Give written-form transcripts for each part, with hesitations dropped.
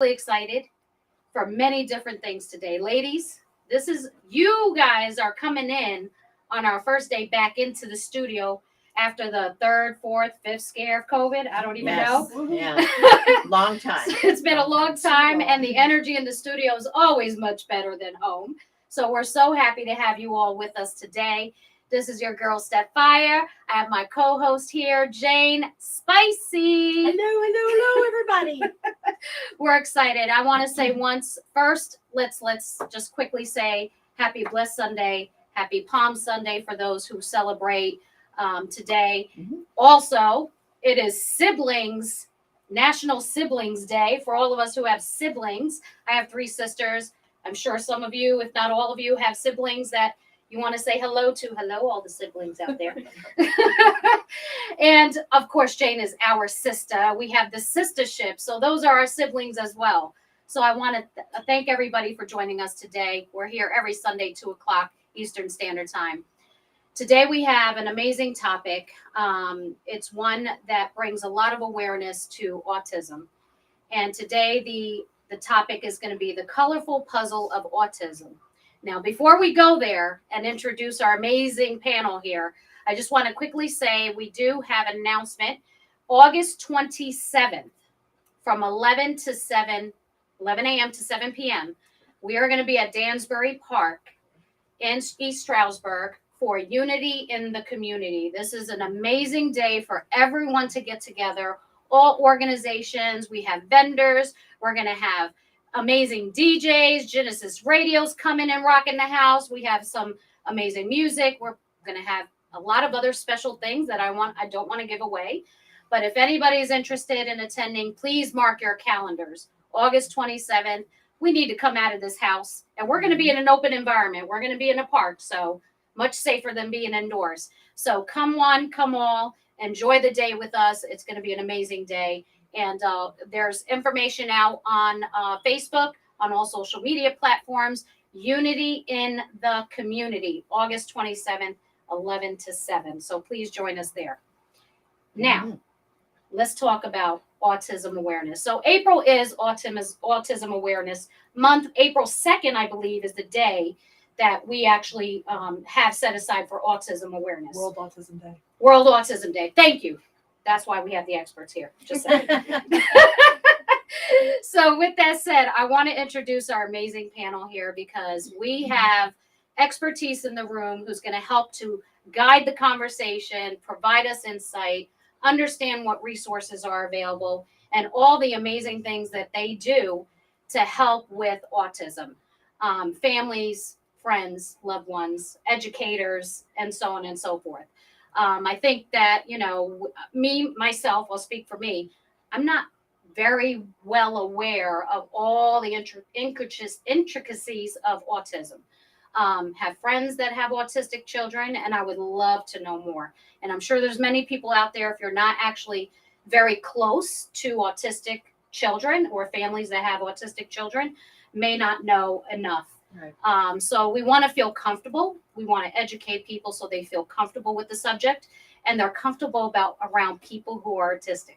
really excited for many different things today. Ladies, you guys are coming in on our first day back into the studio after the third, fourth, fifth scare of COVID. I don't even know. Yeah. Long time. It's been a long time, and the energy in the studio is always much better than home. So we're so happy to have you all with us today. This is your girl, Steph Fire. I have my co-host here, Jane Spicy. Hello, everybody. We're excited. I want to say first, let's just quickly say happy Blessed Sunday, happy Palm Sunday for those who celebrate today. Mm-hmm. Also, it is National Siblings Day for all of us who have siblings. I have 3 sisters. I'm sure some of you, if not all of you, have siblings that you want to say hello to. Hello, all the siblings out there. And of course, Jane is our sister. We have the sistership. So those are our siblings as well. So I want to thank everybody for joining us today. We're here every Sunday, 2:00 Eastern Standard Time. Today we have an amazing topic. It's one that brings a lot of awareness to autism. And today the topic is going to be the colorful puzzle of autism. Now, before we go there and introduce our amazing panel here, I just want to quickly say we do have an announcement. August 27th from 11 a.m. to 7 p.m., we are going to be at Dansbury Park in East Stroudsburg for Unity in the Community. This is an amazing day for everyone to get together, all organizations. We have vendors. We're going to have amazing DJs. Gynesis Radio's coming and rocking the house. We have some amazing music. We're going to have a lot of other special things that I don't want to give away. But if anybody is interested in attending, please mark your calendars. August 27th. We need to come out of this house, and we're going to be in an open environment. We're going to be in a park, so much safer than being indoors. So come one, come all, enjoy the day with us. It's going to be an amazing day. And there's information out on Facebook, on all social media platforms. Unity in the Community, August 27th, 11 to 7. So please join us there. Now, let's talk about autism awareness. So April is Autism Awareness Month. April 2nd, I believe, is the day that we actually have set aside for autism awareness. World Autism Day. World Autism Day. Thank you. That's why we have the experts here. Just saying. So with that said, I want to introduce our amazing panel here because we have expertise in the room who's going to help to guide the conversation, provide us insight, understand what resources are available, and all the amazing things that they do to help with autism. Families, friends, loved ones, educators, and so on and so forth. I think that, myself, I'll speak for me, I'm not very well aware of all the intricacies of autism. Have friends that have autistic children, and I would love to know more. And I'm sure there's many people out there, if you're not actually very close to autistic children or families that have autistic children, may not know enough. Right. So we want to feel comfortable. We want to educate people so they feel comfortable with the subject and they're comfortable around people who are autistic.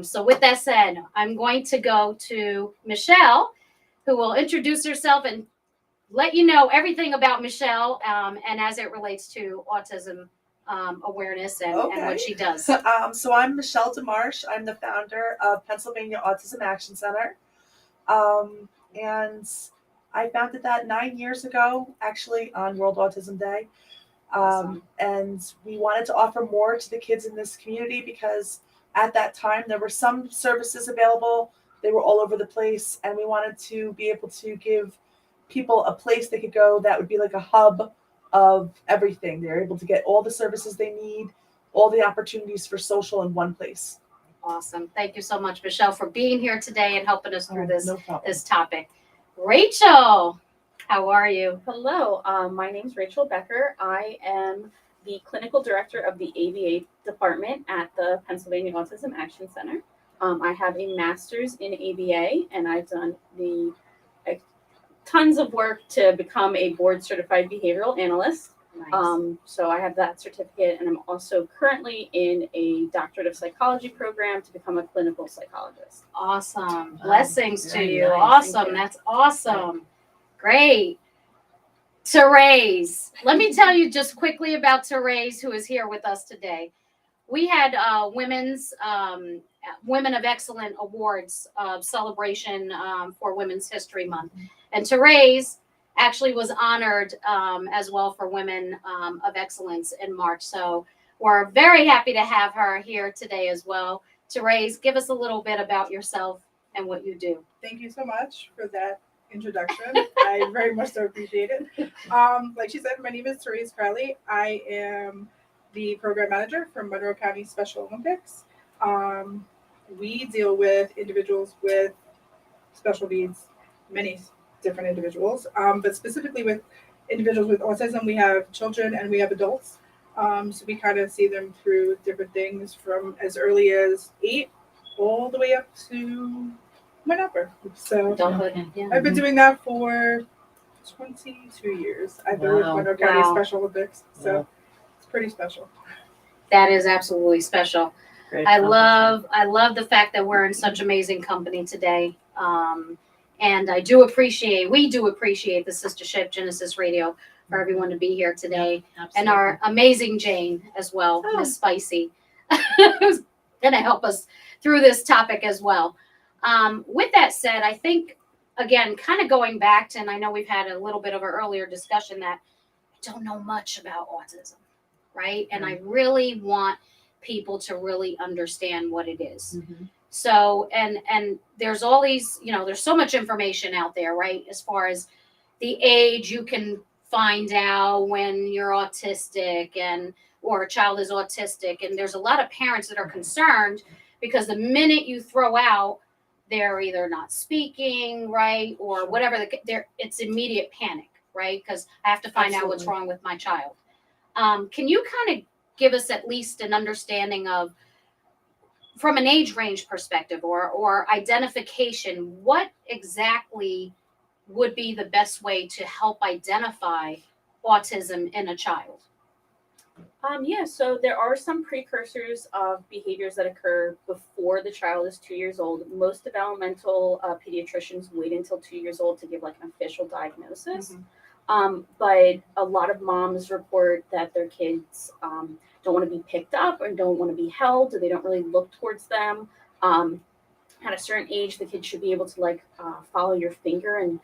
So with that said, I'm going to go to Michelle, who will introduce herself and let you know everything about Michelle and as it relates to autism awareness and what she does. So I'm Michelle DeMarche. I'm the founder of Pennsylvania Autism Action Center. And I founded that 9 years ago, actually, on World Autism Day. Awesome. And we wanted to offer more to the kids in this community because at that time there were some services available. They were all over the place. And we wanted to be able to give people a place they could go that would be like a hub of everything. They're able to get all the services they need, all the opportunities for social in one place. Awesome. Thank you so much, Michelle, for being here today and helping us through this topic. Rachel, how are you? Hello, my name is Rachel Becker. I am the clinical director of the ABA department at the Pennsylvania Autism Action Center. I have a master's in ABA, and I've done tons of work to become a board certified behavioral analyst. Nice. So I have that certificate, and I'm also currently in a doctorate of psychology program to become a clinical psychologist. Awesome. Blessings to very you. nice. Awesome. Thank you. That's awesome. Great. Therese, let me tell you just quickly about Therese, who is here with us today. We had Women of Excellent Awards celebration for Women's History Month, and Therese actually was honored as well for Women of Excellence in March. So we're very happy to have her here today as well. Therese, give us a little bit about yourself and what you do. Thank you so much for that introduction. I very much so appreciate it. Like she said, my name is Therese Crowley. I am the program manager for Monroe County Special Olympics. We deal with individuals with special needs, many different individuals, but specifically with individuals with autism. We have children and we have adults. So we kind of see them through different things from as early as 8 all the way up to whenever. So Adulthood. Yeah. I've been doing that for 22 years. I've been with Wow. Monroe County Wow. Special Olympics. So Wow. it's pretty special. That is absolutely special. Great I accomplishment. love the fact that we're in such amazing company today. And we do appreciate the sistership, Gynesis Radio, for everyone to be here today. And our amazing Jane as well, Oh. Miss Spicy, who's going to help us through this topic as well. With that said, I think, again, kind of going back to, and I know we've had a little bit of an earlier discussion that I don't know much about autism, right? And I really want people to really understand what it is. Mhm. So, and there's all these, there's so much information out there, right? As far as the age you can find out when you're autistic or a child is autistic. And there's a lot of parents that are concerned because the minute you throw out, they're either not speaking, right? Or whatever, it's immediate panic, right? Because I have to find out what's Absolutely. wrong with my child. Can you kind of give us at least an understanding of, from an age range perspective or identification, what exactly would be the best way to help identify autism in a child? So there are some precursors of behaviors that occur before the child is 2 years old. Most developmental pediatricians wait until 2 years old to give like an official diagnosis. But a lot of moms report that their kids don't want to be picked up or don't want to be held. They don't really look towards them. At a certain age, the kid should be able to follow your finger. And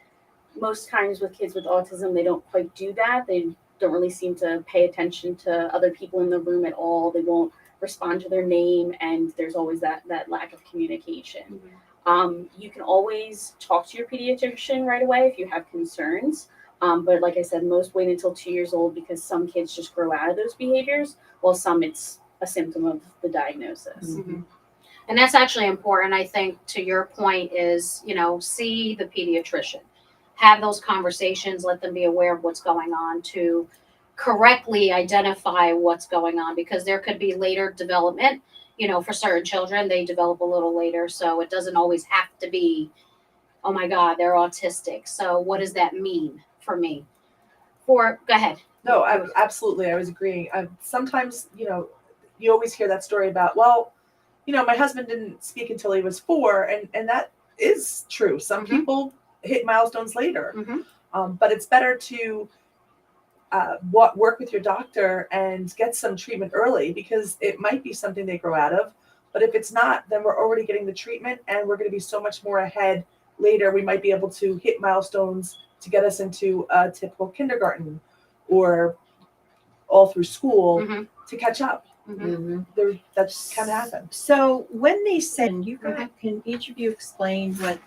most times with kids with autism, they don't quite do that. They don't really seem to pay attention to other people in the room at all. They won't respond to their name, and there's always that lack of communication. You can always talk to your pediatrician right away if you have concerns. But like I said, most wait until 2 years old because some kids just grow out of those behaviors, while some it's a symptom of the diagnosis. And that's actually important, I think, to your point is, see the pediatrician. Have those conversations, let them be aware of what's going on to correctly identify what's going on, because there could be later development, for certain children, they develop a little later. So it doesn't always have to be, oh my God, they're autistic. So what does that mean for me? Go ahead. No, absolutely. I was agreeing. Sometimes, you always hear that story about, my husband didn't speak until he was 4, and that is true. Some people hit milestones later, but it's better to work with your doctor and get some treatment early, because it might be something they grow out of. But if it's not, then we're already getting the treatment, and we're going to be so much more ahead later. We might be able to hit milestones to get us into a typical kindergarten or all through school to catch up. That's kind of happened. So when they said, can each of you explain what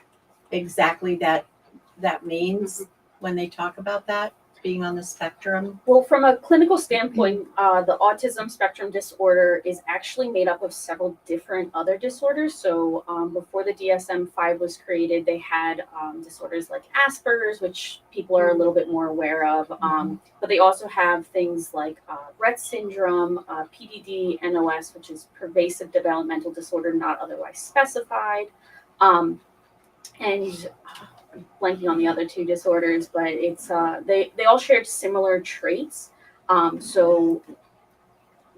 exactly that means when they talk about that, being on the spectrum? Well, from a clinical standpoint, the autism spectrum disorder is actually made up of several different other disorders. So before the DSM-5 was created, they had disorders like Asperger's, which people are a little bit more aware of. But they also have things like Rett syndrome, PDD, NOS, which is pervasive developmental disorder not otherwise specified. And I'm blanking on the other two disorders, but it's they all share similar traits. So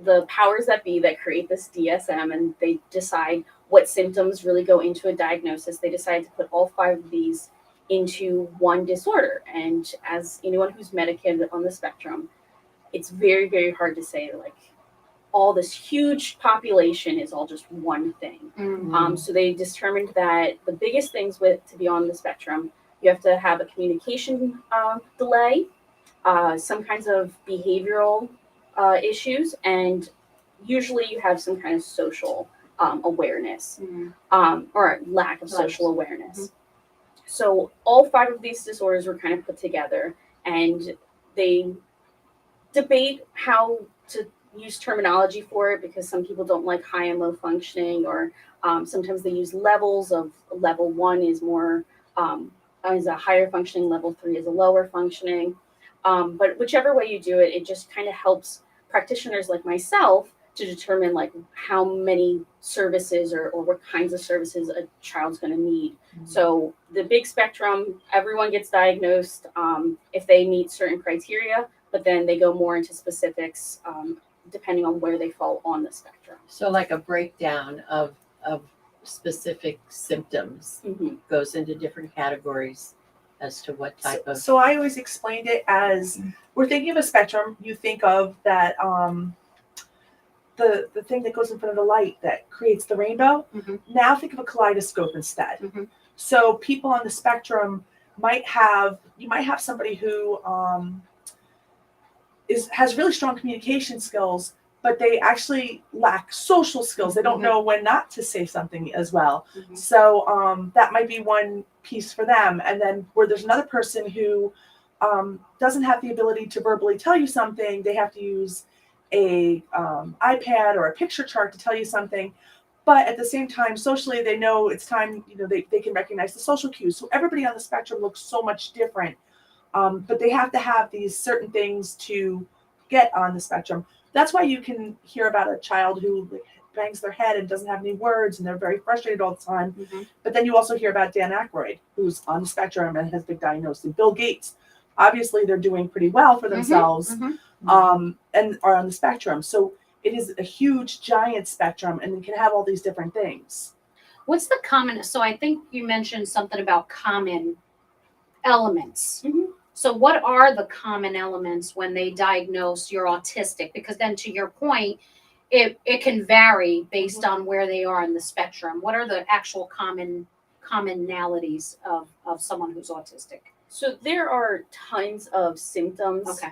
the powers that be that create this DSM, and they decide what symptoms really go into a diagnosis, they decide to put all 5 of these into one disorder. And as anyone who's met a kid on the spectrum, it's very, very hard to say like all this huge population is all just one thing. So they determined that the biggest things with to be on the spectrum, you have to have a communication delay, some kinds of behavioral issues, and usually you have some kind of social awareness or lack of social awareness. So all 5 of these disorders were kind of put together, and they debate how to use terminology for it, because some people don't like high and low functioning, or sometimes they use levels of level 1 is more is a higher functioning, level 3 is a lower functioning. But whichever way you do it, it just kind of helps practitioners like myself to determine like how many services or what kinds of services a child's going to need. So the big spectrum, everyone gets diagnosed if they meet certain criteria, but then they go more into specifics depending on where they fall on the spectrum. So like a breakdown of specific symptoms goes into different categories as to what type of. So I always explained it as, we're thinking of a spectrum. You think of that the thing that goes in front of the light that creates the rainbow. Now think of a kaleidoscope instead. So people on the spectrum you might have somebody who has really strong communication skills, but they actually lack social skills. They don't know when not to say something as well. So that might be one piece for them. And then where there's another person who doesn't have the ability to verbally tell you something, they have to use a iPad or a picture chart to tell you something. But at the same time, socially, they know it's time, they can recognize the social cues. So everybody on the spectrum looks so much different. But they have to have these certain things to get on the spectrum. That's why you can hear about a child who bangs their head and doesn't have any words, and they're very frustrated all the time. But then you also hear about Dan Aykroyd, who's on the spectrum and has been diagnosed, and Bill Gates. Obviously, they're doing pretty well for themselves and are on the spectrum. So it is a huge, giant spectrum, and it can have all these different things. What's the common? So I think you mentioned something about common elements. So what are the common elements when they diagnose you're autistic? Because then to your point, it can vary based on where they are in the spectrum. What are the actual commonalities of someone who's autistic? So there are tons of symptoms. Okay.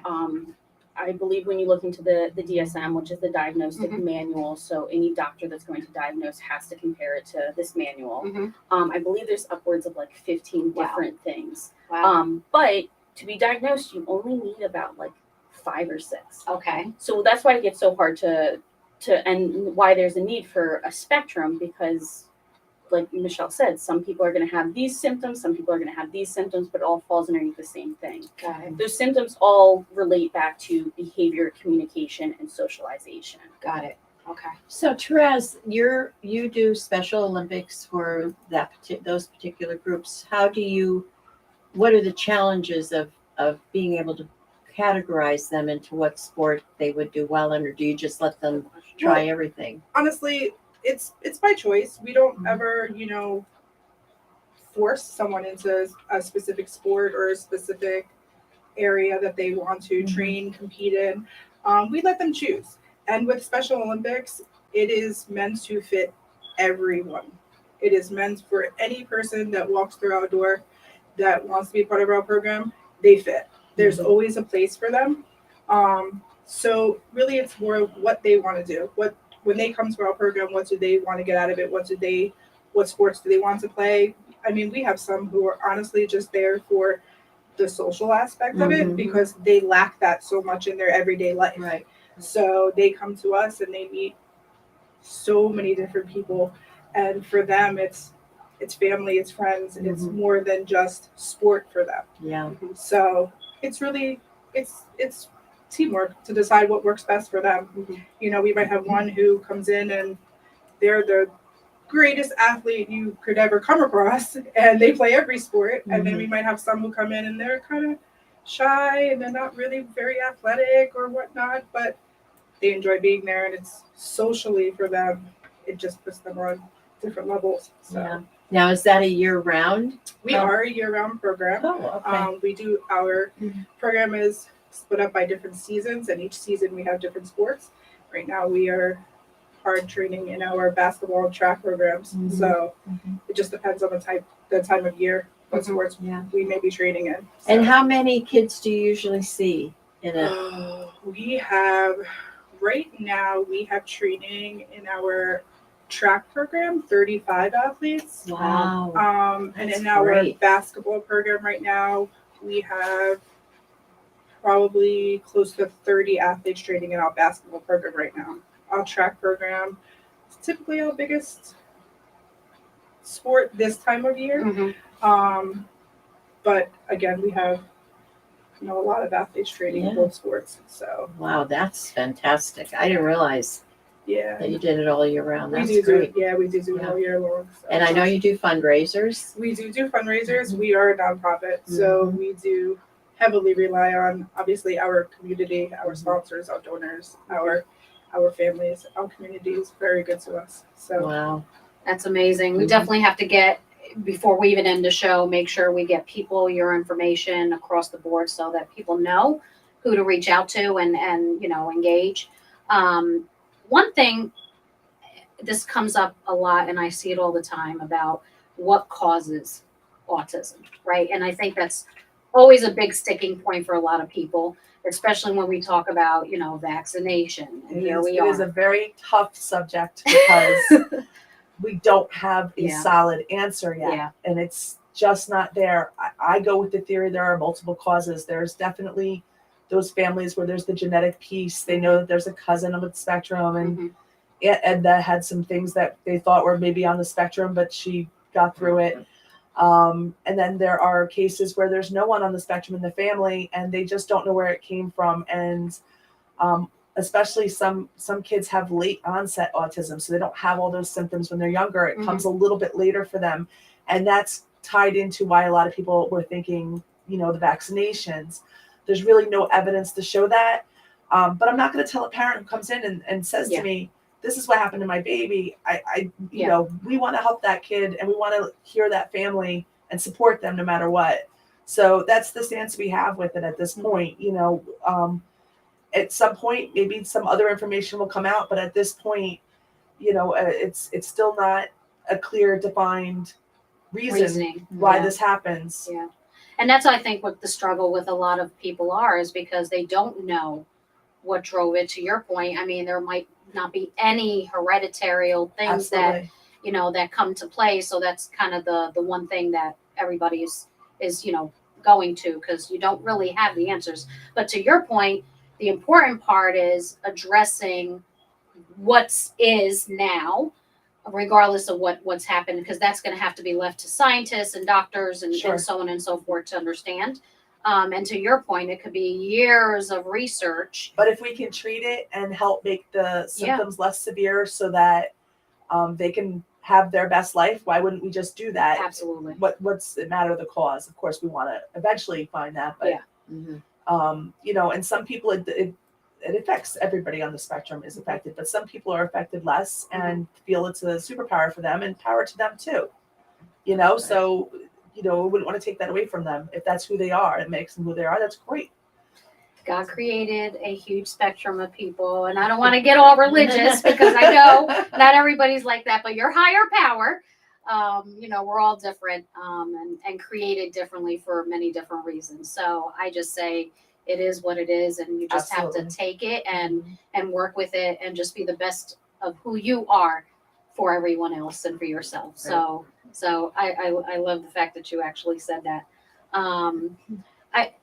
I believe when you look into the DSM, which is the diagnostic manual, so any doctor that's going to diagnose has to compare it to this manual. I believe there's upwards of like 15 different things. But to be diagnosed, you only need about like 5 or 6. Okay. So that's why it gets so hard to and why there's a need for a spectrum, because like Michelle said, some people are going to have these symptoms, some people are going to have these symptoms, but it all falls underneath the same thing. Got it. Those symptoms all relate back to behavior, communication, and socialization. Got it. Okay. So Therese, you do Special Olympics for those particular groups. What are the challenges of being able to categorize them into what sport they would do well in, or do you just let them try everything? Honestly, it's by choice. We don't ever, force someone into a specific sport or a specific area that they want to train, compete in. We let them choose. And with Special Olympics, it is meant to fit everyone. It is meant for any person that walks through our door that wants to be part of our program. They fit. There's always a place for them. So really it's more of what they want to do. When they come to our program, what do they want to get out of it? What sports do they want to play? I mean, we have some who are honestly just there for the social aspect of it because they lack that so much in their everyday life. Right. So they come to us and they meet so many different people. And for them, it's family, it's friends, it's more than just sport for them. Yeah. So it's really, it's teamwork to decide what works best for them. We might have one who comes in and they're the greatest athlete you could ever come across and they play every sport. And then we might have some who come in and they're kind of shy and they're not really very athletic or whatnot, but they enjoy being there, and it's socially for them. It just puts them on different levels. So Yeah. Now, is that a year round? we are a year-round program. Oh, okay. We do our Mhm. program is split up by different seasons, and each season we have different sports. Right now we are hard training in our basketball and track programs. Mhm. So Mhm. it just depends on the time of year what Mhm. sports Yeah. we may be training in. And So, how many kids do you usually see in a? we have right now we have training in our track program 35 athletes. Wow. And That's in our great. basketball program right now, we have probably close to 30 athletes training in our basketball program right now. Our track program is typically our biggest sport this time of year. Mhm. But again, we have a lot of athletes training in Yeah. both sports. So Wow, that's fantastic. I didn't realize yeah, that you did it all year round. we That's do great. it. Yeah, we do it Yeah. all year long. So. And I know you do fundraisers. We do fundraisers. We are a nonprofit, so we do heavily rely on obviously our community, our sponsors, our donors, our families, our community is very good to us. So Wow. That's amazing. We Mhm. definitely have to get, before we even end the show, make sure we get people your information across the board so that people know who to reach out to and engage. One thing, this comes up a lot and I see it all the time about what causes autism, right? And I think that's always a big sticking point for a lot of people, especially when we talk about, vaccination. And here we It is a are. very tough subject because we don't have a Yeah. solid answer yet. Yeah. And it's just not there. I go with the theory there are multiple causes. There's definitely those families where there's the genetic piece. They know that there's a cousin on the spectrum, and Mhm. and that had some things that they thought were maybe on the spectrum, but she got through it. And then there are cases where there's no one on the spectrum in the family, and they just don't know where it came from. And especially some kids have late onset autism, so they don't have all those symptoms when they're younger. It comes a little bit later for them, and that's tied into why a lot of people were thinking, the vaccinations. There's really no evidence to show that. But I'm not going to tell a parent who comes in and says Yeah. to me, this is what happened to my baby. Yeah. We want to help that kid, and we want to hear that family and support them no matter what. So that's the stance we have with it at this point. At some point, maybe some other information will come out, but at this point, it's still not a clear, defined reason why Yeah. this happens. Yeah. And that's, I think, what the struggle with a lot of people is because they don't know what drove it. To your point, I mean, there might not be any hereditary things Absolutely. that come to play. So that's kind of the one thing that everybody is going to, because you don't really have the answers. But to your point, the important part is addressing what is now, regardless of what's happened, because that's going to have to be left to scientists and doctors and Sure. so on and so forth to understand. And to your point, it could be years of research. But if we can treat it and help make the symptoms less severe so that they can have their best life, why wouldn't we just do that? Absolutely. What's it matter the cause? Of course, we want to eventually find that, but Yeah. and some people it affects everybody on the spectrum is affected, but some people are affected less and feel it's a superpower for them, and power to them too. So we wouldn't want to take that away from them. If that's who they are, it makes them who they are. That's great. God created a huge spectrum of people, and I don't want to get all religious because I know not everybody's like that, but your higher power, we're all different and created differently for many different reasons. So I just say it is what it is, and you just have to Absolutely. take it and work with it and just be the best of who you are for everyone else and for yourself. So I love the fact that you actually said that.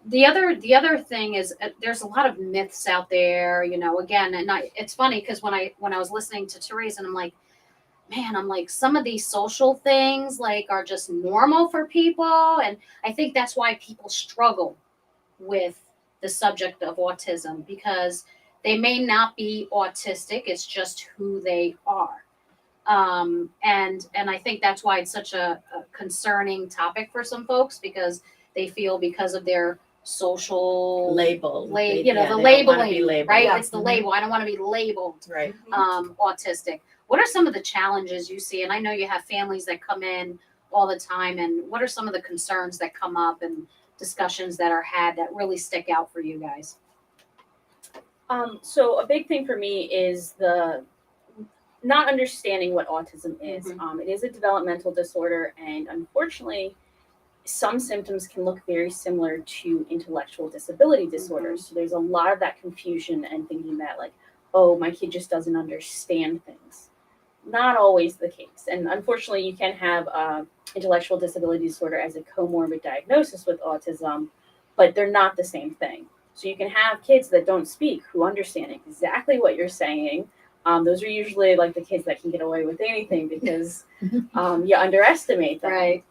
The other thing is there's a lot of myths out there, again, and it's funny because when I was listening to Therese, and I'm like, some of these social things are just normal for people, and I think that's why people struggle with the subject of autism, because they may not be autistic, it's just who they are. And I think that's why it's such a concerning topic for some folks, because they feel because of their social Label. the They don't wanna be labeling, labeled. right? Yeah. It's the label. I don't want to be labeled Right. autistic. What are some of the challenges you see? And I know you have families that come in all the time. And what are some of the concerns that come up and discussions that are had that really stick out for you guys? So a big thing for me is the not understanding what autism is. It is a developmental disorder, and unfortunately, some symptoms can look very similar to intellectual disability disorders. So there's a lot of that confusion and thinking that, like, oh, my kid just doesn't understand things. Not always the case. And unfortunately, you can have intellectual disability disorder as a comorbid diagnosis with autism, but they're not the same thing. So you can have kids that don't speak who understand exactly what you're saying. Those are usually like the kids that can get away with anything because you underestimate them. Right.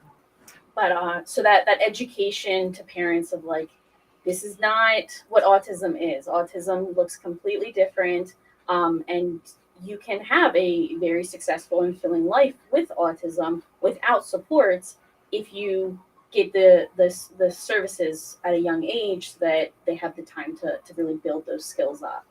But so that education to parents of like, this is not what autism is. Autism looks completely different, and you can have a very successful and fulfilling life with autism without supports if you get the services at a young age so that they have the time to really build those skills up.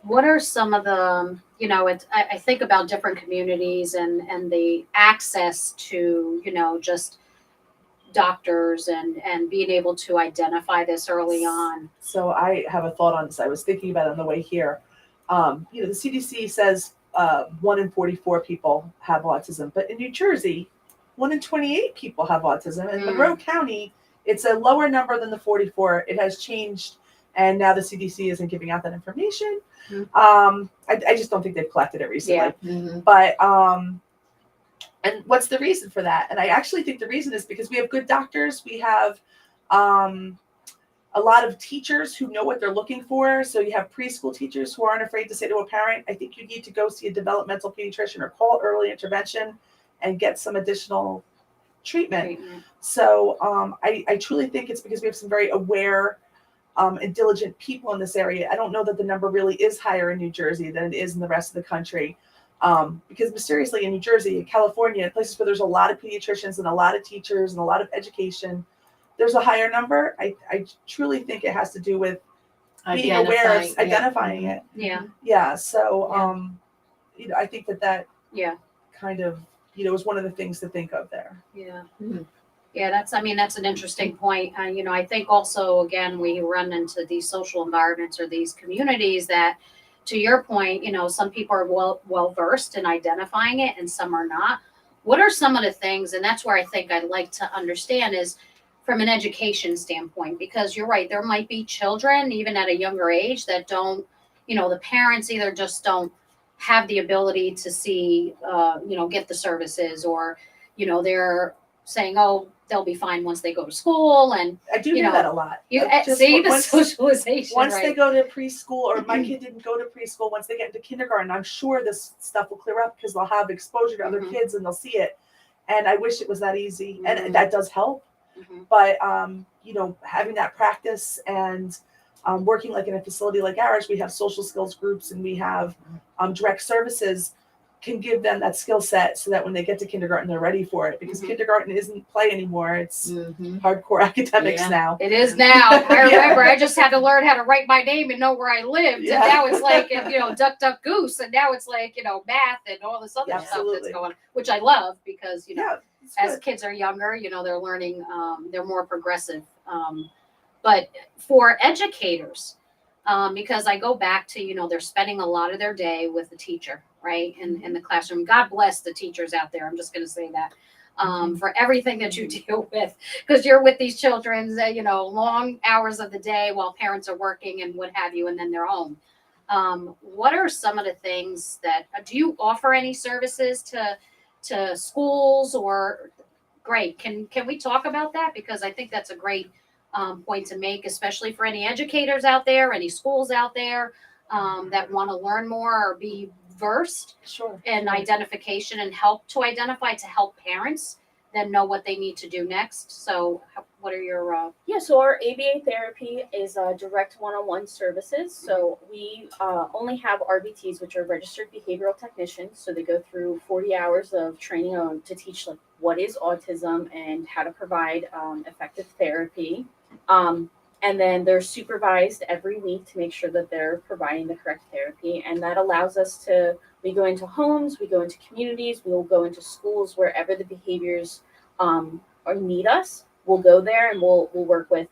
What are some of the, I think about different communities and the access to, just doctors and being able to identify this early on. So I have a thought on this. I was thinking about it on the way here. The CDC says 1 in 44 people have autism, but in New Jersey, 1 in 28 people have autism. In Monroe County, it's a lower number than the 44. It has changed, and now the CDC isn't giving out that information. I just don't think they've collected it recently. Mm-hmm. But and what's the reason for that? And I actually think the reason is because we have good doctors. We have a lot of teachers who know what they're looking for. So you have preschool teachers who aren't afraid to say to a parent, I think you need to go see a developmental pediatrician or call early intervention and get some additional treatment. So I truly think it's because we have some very aware and diligent people in this area. I don't know that the number really is higher in New Jersey than it is in the rest of the country. Because mysteriously in New Jersey, in California, places where there's a lot of pediatricians and a lot of teachers and a lot of education, there's a higher number. I truly think it has to do with being aware of identifying it. Yeah. Yeah. So, I think that Yeah. kind of, is one of the things to think of there. Yeah. Mhm. Yeah, that's an interesting point. I think also, again, we run into these social environments or these communities that, to your point, some people are well versed in identifying it and some are not. What are some of the things, and that's where I think I'd like to understand is from an education standpoint, because you're right, there might be children even at a younger age that don't, the parents either just don't have the ability to see, get the services, or, they're saying, oh, they'll be fine once they go to school. And I do hear that a lot. you Just see the once- socialization, Once right? they go to preschool, or my kid didn't go to preschool, once they get into kindergarten, I'm sure this stuff will clear up because they'll have exposure to other kids and they'll see it. And I wish it was that easy. And that does help. But, having that practice and working like in a facility like ours, we have social skills groups and we have direct services, can give them that skill set so that when they get to kindergarten, they're ready for it, because kindergarten isn't play anymore. It's hardcore academics now. It is now. I remember I just had to learn how to write my name and know where I lived. Yeah. And now it's like, duck, duck, goose. And now it's like, math and all this other stuff Absolutely. that's going on, which I love because, It's as good. kids are younger, they're learning, they're more progressive. But for educators, because I go back to, they're spending a lot of their day with the teacher, right? In the classroom. God bless the teachers out there. I'm just going to say that. For everything that you deal with, because you're with these children, long hours of the day while parents are working and what have you, and then they're home. What are some of the things that, do you offer any services to schools or, great. Can we talk about that? Because I think that's a great point to make, especially for any educators out there, any schools out there that want to learn more or be versed Sure. in identification and help parents then know what they need to do next. So what are your So our ABA therapy is direct one-on-one services. So we only have RBTs, which are registered behavioral technicians. So they go through 40 hours of training to teach like what is autism and how to provide effective therapy. And then they're supervised every week to make sure that they're providing the correct therapy. And that allows us to, we go into homes, we go into communities, we'll go into schools, wherever the behaviors or need us. We'll go there and we'll work with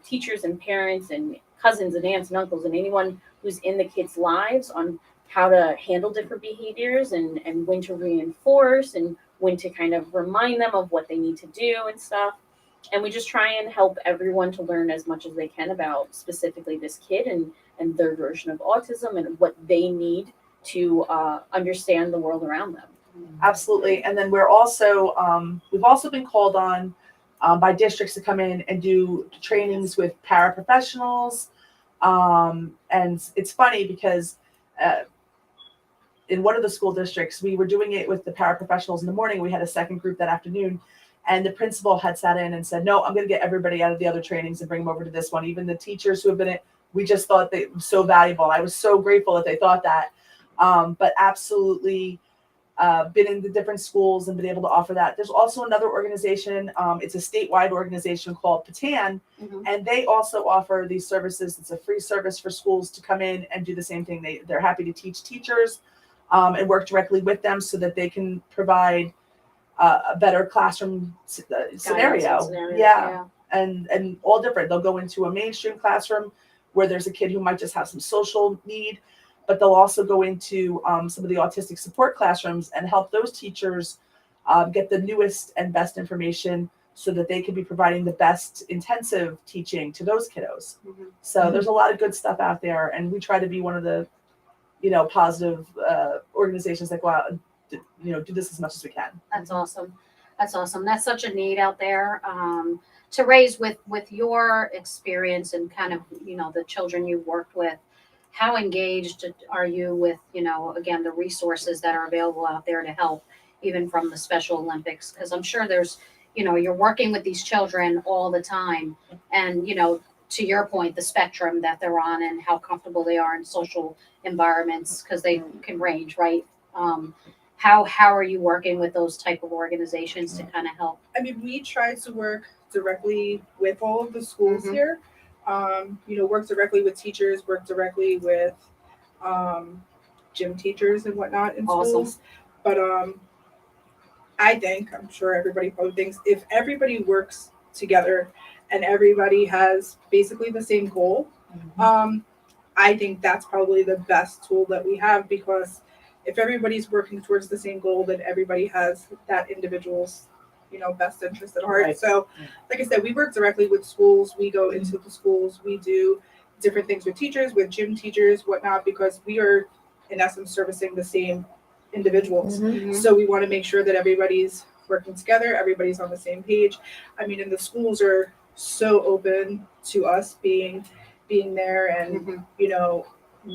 teachers and parents and cousins and aunts and uncles and anyone who's in the kids' lives on how to handle different behaviors and when to reinforce and when to kind of remind them of what they need to do and stuff. And we just try and help everyone to learn as much as they can about specifically this kid and their version of autism and what they need to understand the world around them. Absolutely. And then we're also, we've also been called on by districts to come in and do trainings with paraprofessionals. And it's funny because in one of the school districts, we were doing it with the paraprofessionals in the morning. We had a second group that afternoon. And the principal had sat in and said, no, I'm going to get everybody out of the other trainings and bring them over to this one. Even the teachers who have been in, we just thought they were so valuable. I was so grateful that they thought that. But absolutely been in the different schools and been able to offer that. There's also another organization. It's a statewide organization called Patan. And they also offer these services. It's a free service for schools to come in and do the same thing. They're happy to teach teachers and work directly with them so that they can provide a better classroom scenario. Yeah. And all different. They'll go into a mainstream classroom where there's a kid who might just have some social need, but they'll also go into some of the autistic support classrooms and help those teachers get the newest and best information so that they can be providing the best intensive teaching to those kiddos. So there's a lot of good stuff out there, and we try to be one of the, positive organizations that go out and do this as much as we can. That's awesome. That's awesome. That's such a need out there to raise with your experience and kind of, the children you've worked with. How engaged are you with, again, the resources that are available out there to help, even from the Special Olympics? Because I'm sure there's, you're working with these children all the time. And, to your point, the spectrum that they're on and how comfortable they are in social environments, because they can range, right? How are you working with those type of organizations to kind of help? I mean, we try to work directly with all of the schools here. Work directly with teachers, work directly with gym teachers and whatnot in schools. But I'm sure everybody probably thinks if everybody works together and everybody has basically the same goal, I think that's probably the best tool that we have, because if everybody's working towards the same goal, then everybody has that individual's, best interest at heart. Right. So, like I said, we work directly with schools. We go into the schools. We do different things with teachers, with gym teachers, whatnot, because we are, in essence, servicing the same individuals. So we want to make sure that everybody's working together, everybody's on the same page. I mean, and the schools are so open to us being there and,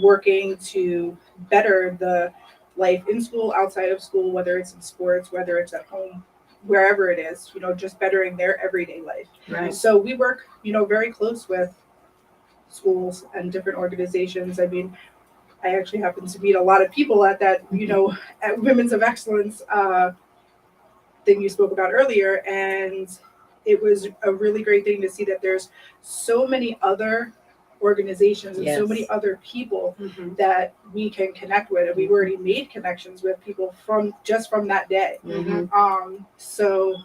working to better the life in school, outside of school, whether it's in sports, whether it's at home, wherever it is, just bettering their everyday life. Right. So we work, very close with schools and different organizations. I mean, I actually happen to meet a lot of people at that, at Women's of Excellence thing you spoke about earlier. And it was a really great thing to see that there's so many other organizations and so many other people that we can connect with, and we've already made connections with people from that day. So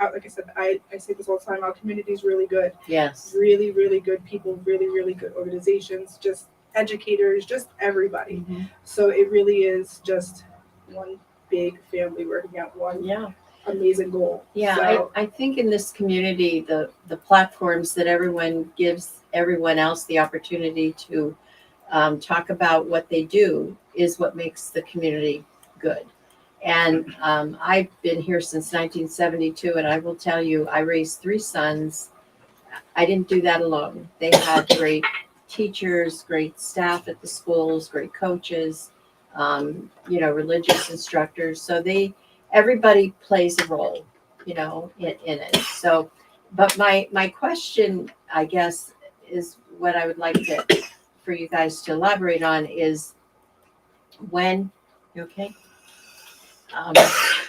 like I said, I say this all the time, our community is really good. Yes. Really, really good people, really, really good organizations, just educators, just everybody. So it really is just one big family working out one amazing goal. Yeah, So, I think in this community, the platforms that everyone gives everyone else the opportunity to talk about what they do is what makes the community good. And I've been here since 1972, and I will tell you, I raised 3 sons. I didn't do that alone. They had great teachers, great staff at the schools, great coaches, religious instructors. So everybody plays a role, in it. So, but my question, I guess, is what I would like for you guys to elaborate on is when, you okay?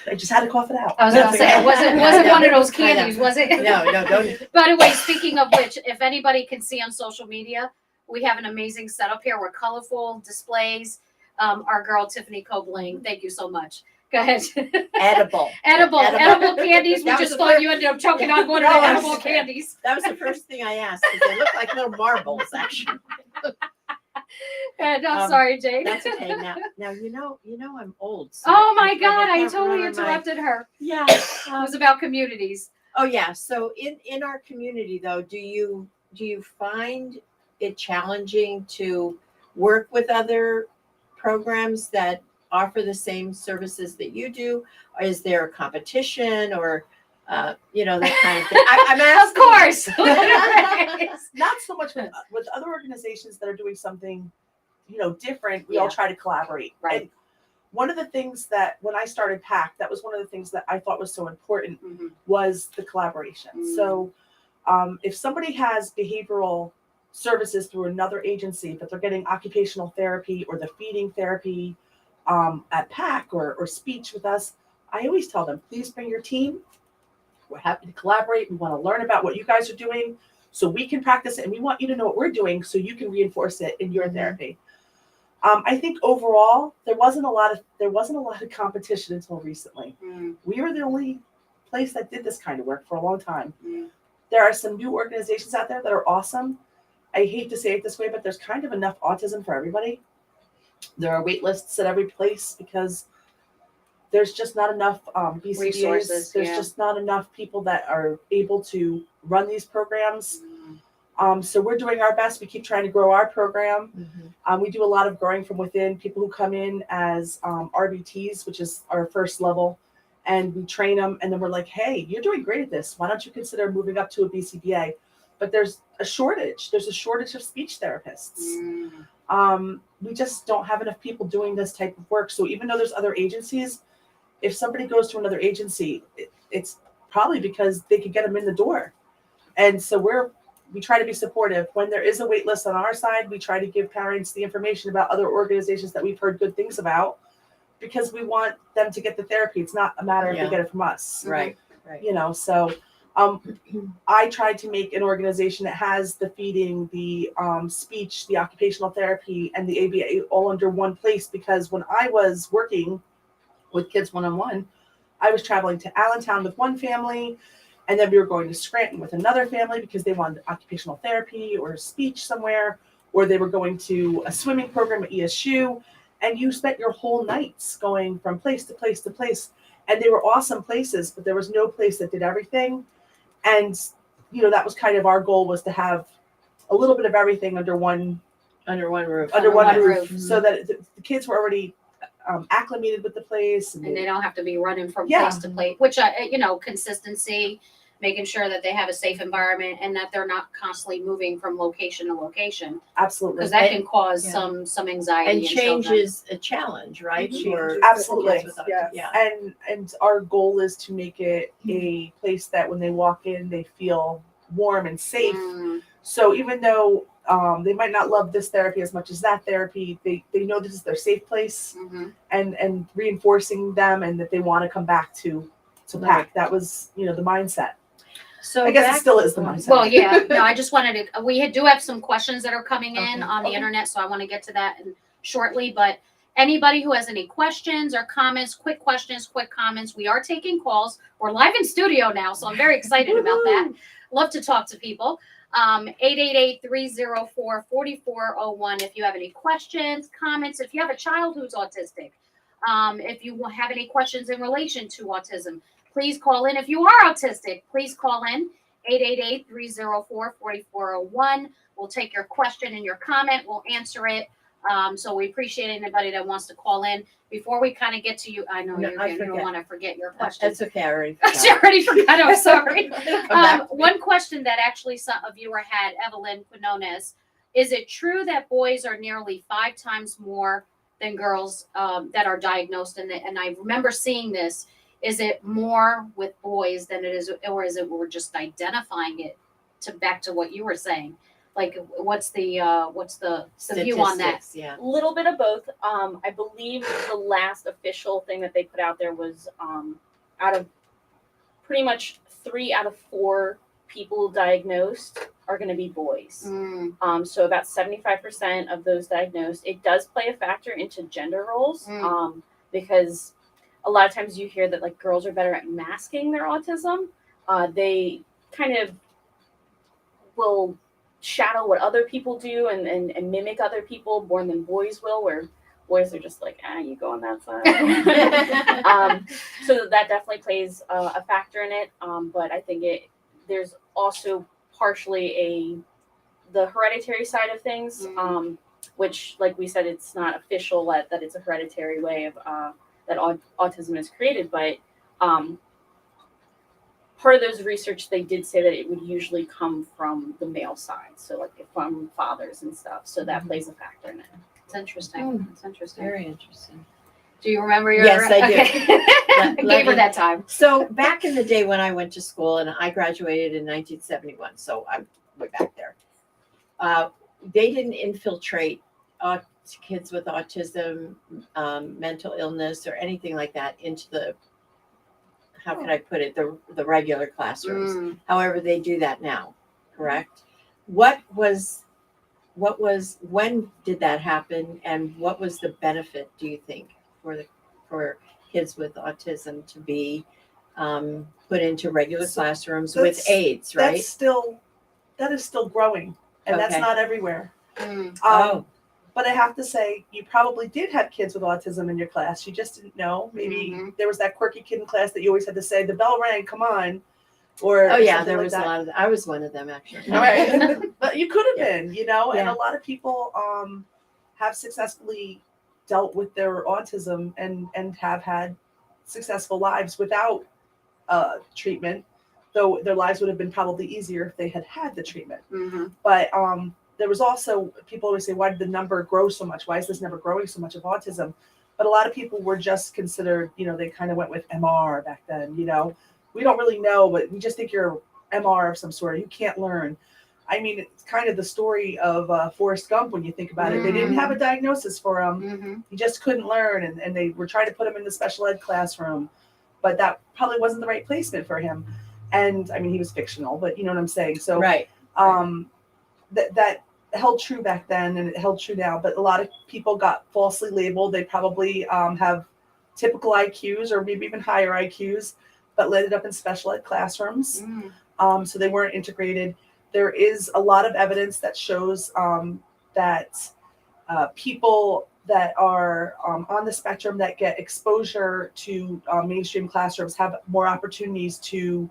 I just had to cough it out. I was gonna say, it wasn't one of those I know. candies, was it? No, don't. By the way, speaking of which, if anybody can see on social media, we have an amazing setup here. We're colorful displays. Our girl Tiffany Kobling, thank you so much. Go ahead. Edible. Edible candies. We That was just the thought first- you ended up choking on one of No, the I edible was- candies. That was the first thing I asked. 'Cause they look like little marbles, actually. And I'm sorry, Jane. That's okay. Now you know I'm old. So Oh my I God, I can't totally remember my- interrupted her. Yeah. It was about communities. Oh yeah. So in our community though, do you find it challenging to work with other programs that offer the same services that you do? Or is there a competition or that kind of thing? I'm asking. Of course. Not so much with other organizations that are doing something, different. We all Yeah. try to collaborate. Right. And one of the things that when I started PAC, that was one of the things that I thought was so important Mhm. was the collaboration. Mm. So if somebody has behavioral services through another agency, but they're getting occupational therapy or the feeding therapy at PAC or speech with us, I always tell them, please bring your team. We're happy to collaborate. We want to learn about what you guys are doing so we can practice it. And we want you to know what we're doing so you can reinforce it in your Mhm. therapy. I think overall, there wasn't a lot of competition until recently. Mm, We were the only place that did this kind of work for a long time. mm. There are some new organizations out there that are awesome. I hate to say it this way, but there's kind of enough autism for everybody. There are wait lists at every place because there's just not enough BCBAs. Resources, There's yeah. just not enough people that are able to run these programs. Mm. So we're doing our best. We keep trying to grow our program. Mhm. We do a lot of growing from within. People who come in as RBTs, which is our first level, and we train them. And then we're like, hey, you're doing great at this. Why don't you consider moving up to a BCBA? But there's a shortage. There's a shortage of speech therapists. Mm. We just don't have enough people doing this type of work. So even though there's other agencies, if somebody goes to another agency, it's probably because they could get them in the door. And so we try to be supportive. When there is a wait list on our side, we try to give parents the information about other organizations that we've heard good things about because we want them to get the therapy. It's not a matter if Yeah. they get it from us. Right. So I tried to make an organization that has the feeding, the speech, the occupational therapy, and the ABA all under one place because when I was working with kids one-on-one, I was traveling to Allentown with one family, and then we were going to Scranton with another family because they wanted occupational therapy or speech somewhere, or they were going to a swimming program at ESU, and you spent your whole nights going from place to place to place. And they were awesome places, but there was no place that did everything. And, that was kind of our goal, was to have a little bit of everything under one Under one roof. under one one roof, roof. so that the kids were already acclimated with the place. And they don't have to be running from Yeah. place to place, which, consistency, making sure that they have a safe environment and that they're not constantly moving from location to location. Absolutely. Because that can cause Yeah. some anxiety. And in change children. is a challenge, right? Change For is Absolutely. kids with autism. Yes. Yeah. And our goal is to make it a place that when they walk in, they feel warm and safe. Mm, So even though they might not love this therapy as much as that therapy, they know this is their safe place, mhm. and reinforcing them and that they want to come back to Right. PAC. That was, the mindset. So I guess back- it still is the mindset. Well, yeah, no, I just wanted to, we do have some questions that are coming in Okay. on the Okay. internet, so I want to get to that shortly, but anybody who has any questions or comments, quick questions, quick comments, we are taking calls. We're live in studio now, so I'm very excited about that. Love to talk to people. 888-304-4401 if you have any questions, comments, if you have a child who's autistic, if you have any questions in relation to autism, please call in. If you are autistic, please call in 888-304-4401. We'll take your question and your comment. We'll answer it. So we appreciate anybody that wants to call in. Before we kind of get to you, I know No, you I don't forget. want to forget your question. That's okay. I already I forgot. already forgot. I'm sorry. Come back to me. One question that actually a viewer had, Evelyn Quinones, is it true that boys are nearly 5 times more than girls that are diagnosed? And I remember seeing this. Is it more with boys than it is, or is it we're just identifying it back to what you were saying? Like, what's the view on that? Statistics, yeah. Little bit of both. I believe the last official thing that they put out there was out of pretty much 3 out of 4 people diagnosed are going to be boys. So about 75% of those diagnosed. It does play a factor into gender roles because a lot of times you hear that like girls are better at masking their autism. They kind of will shadow what other people do and mimic other people more than boys will, where boys are just like, you go on that side. So that definitely plays a factor in it. But I think there's also partially the hereditary side of things, which, like we said, it's not official that it's a hereditary way of that autism is created, but part of those research, they did say that it would usually come from the male side, so like from fathers and stuff. So that plays a factor in it. It's interesting. It's interesting. Very interesting. Do you remember your? Yes, I do. Okay. Gave her that time. So back in the day when I went to school, and I graduated in 1971, so I'm way back there. They didn't infiltrate kids with autism, mental illness, or anything like that into the, how can I put it, the regular classrooms. However, they do that now, correct? When did that happen, and what was the benefit, do you think, for kids with autism to be put into regular classrooms with aids, right? That is still growing, and that's Okay. not everywhere. Oh, But I have to say, you probably did have kids with autism in your class. You just didn't know. Maybe there was that quirky kid in class that you always had to say, "The bell rang, come on." Or oh yeah, something there like was that. a lot of that. I was one of them, actually. All right. But you could have Yeah. been, and Yeah. a lot of people have successfully dealt with their autism and have had successful lives without treatment, though their lives would have been probably easier if they had had the treatment. But there was also, people always say, why did the number grow so much? Why is this number growing so much of autism? But a lot of people were just considered, they kind of went with MR back then, We don't really know, but we just think you're MR of some sort. You can't learn. I mean, it's kind of the story of Forrest Gump when you think about it. They didn't have a diagnosis for him. He just couldn't learn, and they were trying to put him in the special ed classroom. But that probably wasn't the right placement for him. And, I mean, he was fictional, but you know what I'm saying? So Right. That held true back then, and it held true now. But a lot of people got falsely labeled. They probably have typical IQs or maybe even higher IQs, but ended up in special ed classrooms. So they weren't integrated. There is a lot of evidence that shows that people that are on the spectrum that get exposure to mainstream classrooms have more opportunities to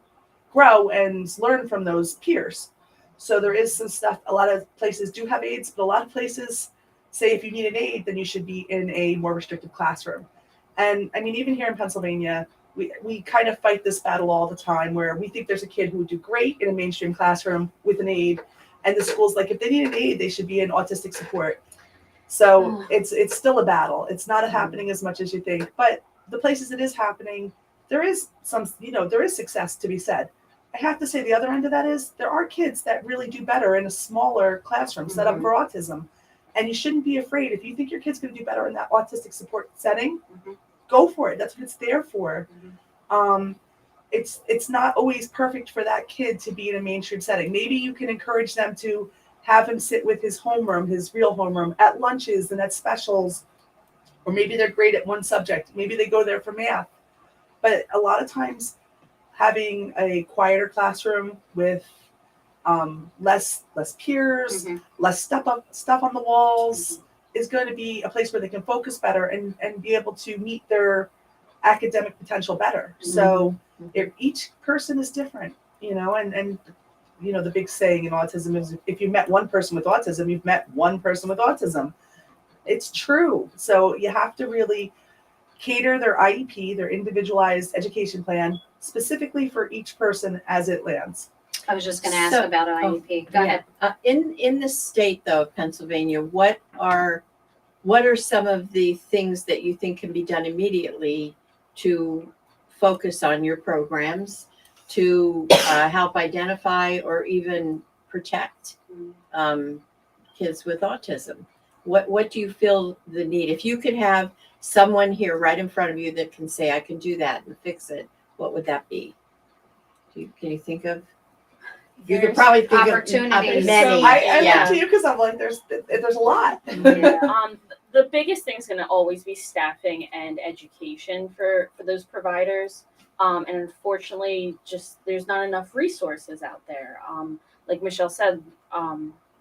grow and learn from those peers. So there is some stuff. A lot of places do have aids, but a lot of places say if you need an aid, then you should be in a more restricted classroom. And I mean, even here in Pennsylvania, we kind of fight this battle all the time, where we think there's a kid who would do great in a mainstream classroom with an aid, and the school's like, if they need an aid, they should be in autistic support. So it's still a battle. It's not happening as much as you think, but the places it is happening, there is there is success to be said. I have to say the other end of that is there are kids that really do better in a smaller classroom set up for autism. And you shouldn't be afraid. If you think your kid's going to do better in that autistic support setting, go for it. That's what it's there for. It's not always perfect for that kid to be in a mainstream setting. Maybe you can encourage them to have him sit with his homeroom, his real homeroom, at lunches and at specials. Or maybe they're great at one subject. Maybe they go there for math. But a lot of times, having a quieter classroom with less peers, less stuff on the walls is going to be a place where they can focus better and be able to meet their academic potential better. So each person is different, and the big saying in autism is, if you met one person with autism, you've met one person with autism. It's true. So you have to really cater their IEP, their individualized education plan, specifically for each person as it lands. I was just going to ask about IEP. Go ahead. In the state, though, of Pennsylvania, what are some of the things that you think can be done immediately to focus on your programs, to help identify or even protect kids with autism? What do you feel the need? If you could have someone here right in front of you that can say, I can do that and fix it, what would that be? Can you think of? You could There's probably think of opportunities. many. I yeah. look to you because I'm like, there's a lot. The biggest thing is going to always be staffing and education for those providers. And unfortunately, just there's not enough resources out there. Like Michelle said,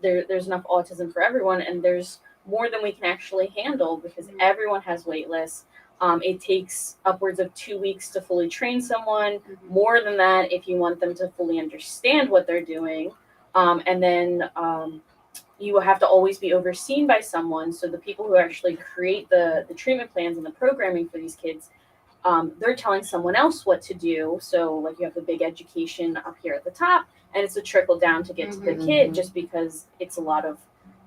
there's enough autism for everyone, and there's more than we can actually handle because everyone has wait lists. It takes upwards of 2 weeks to fully train someone, more than that if you want them to fully understand what they're doing. And then you will have to always be overseen by someone. So the people who actually create the treatment plans and the programming for these kids, they're telling someone else what to do. So like you have the big education up here at the top, and it's a trickle down to get to the kid just because it's a lot of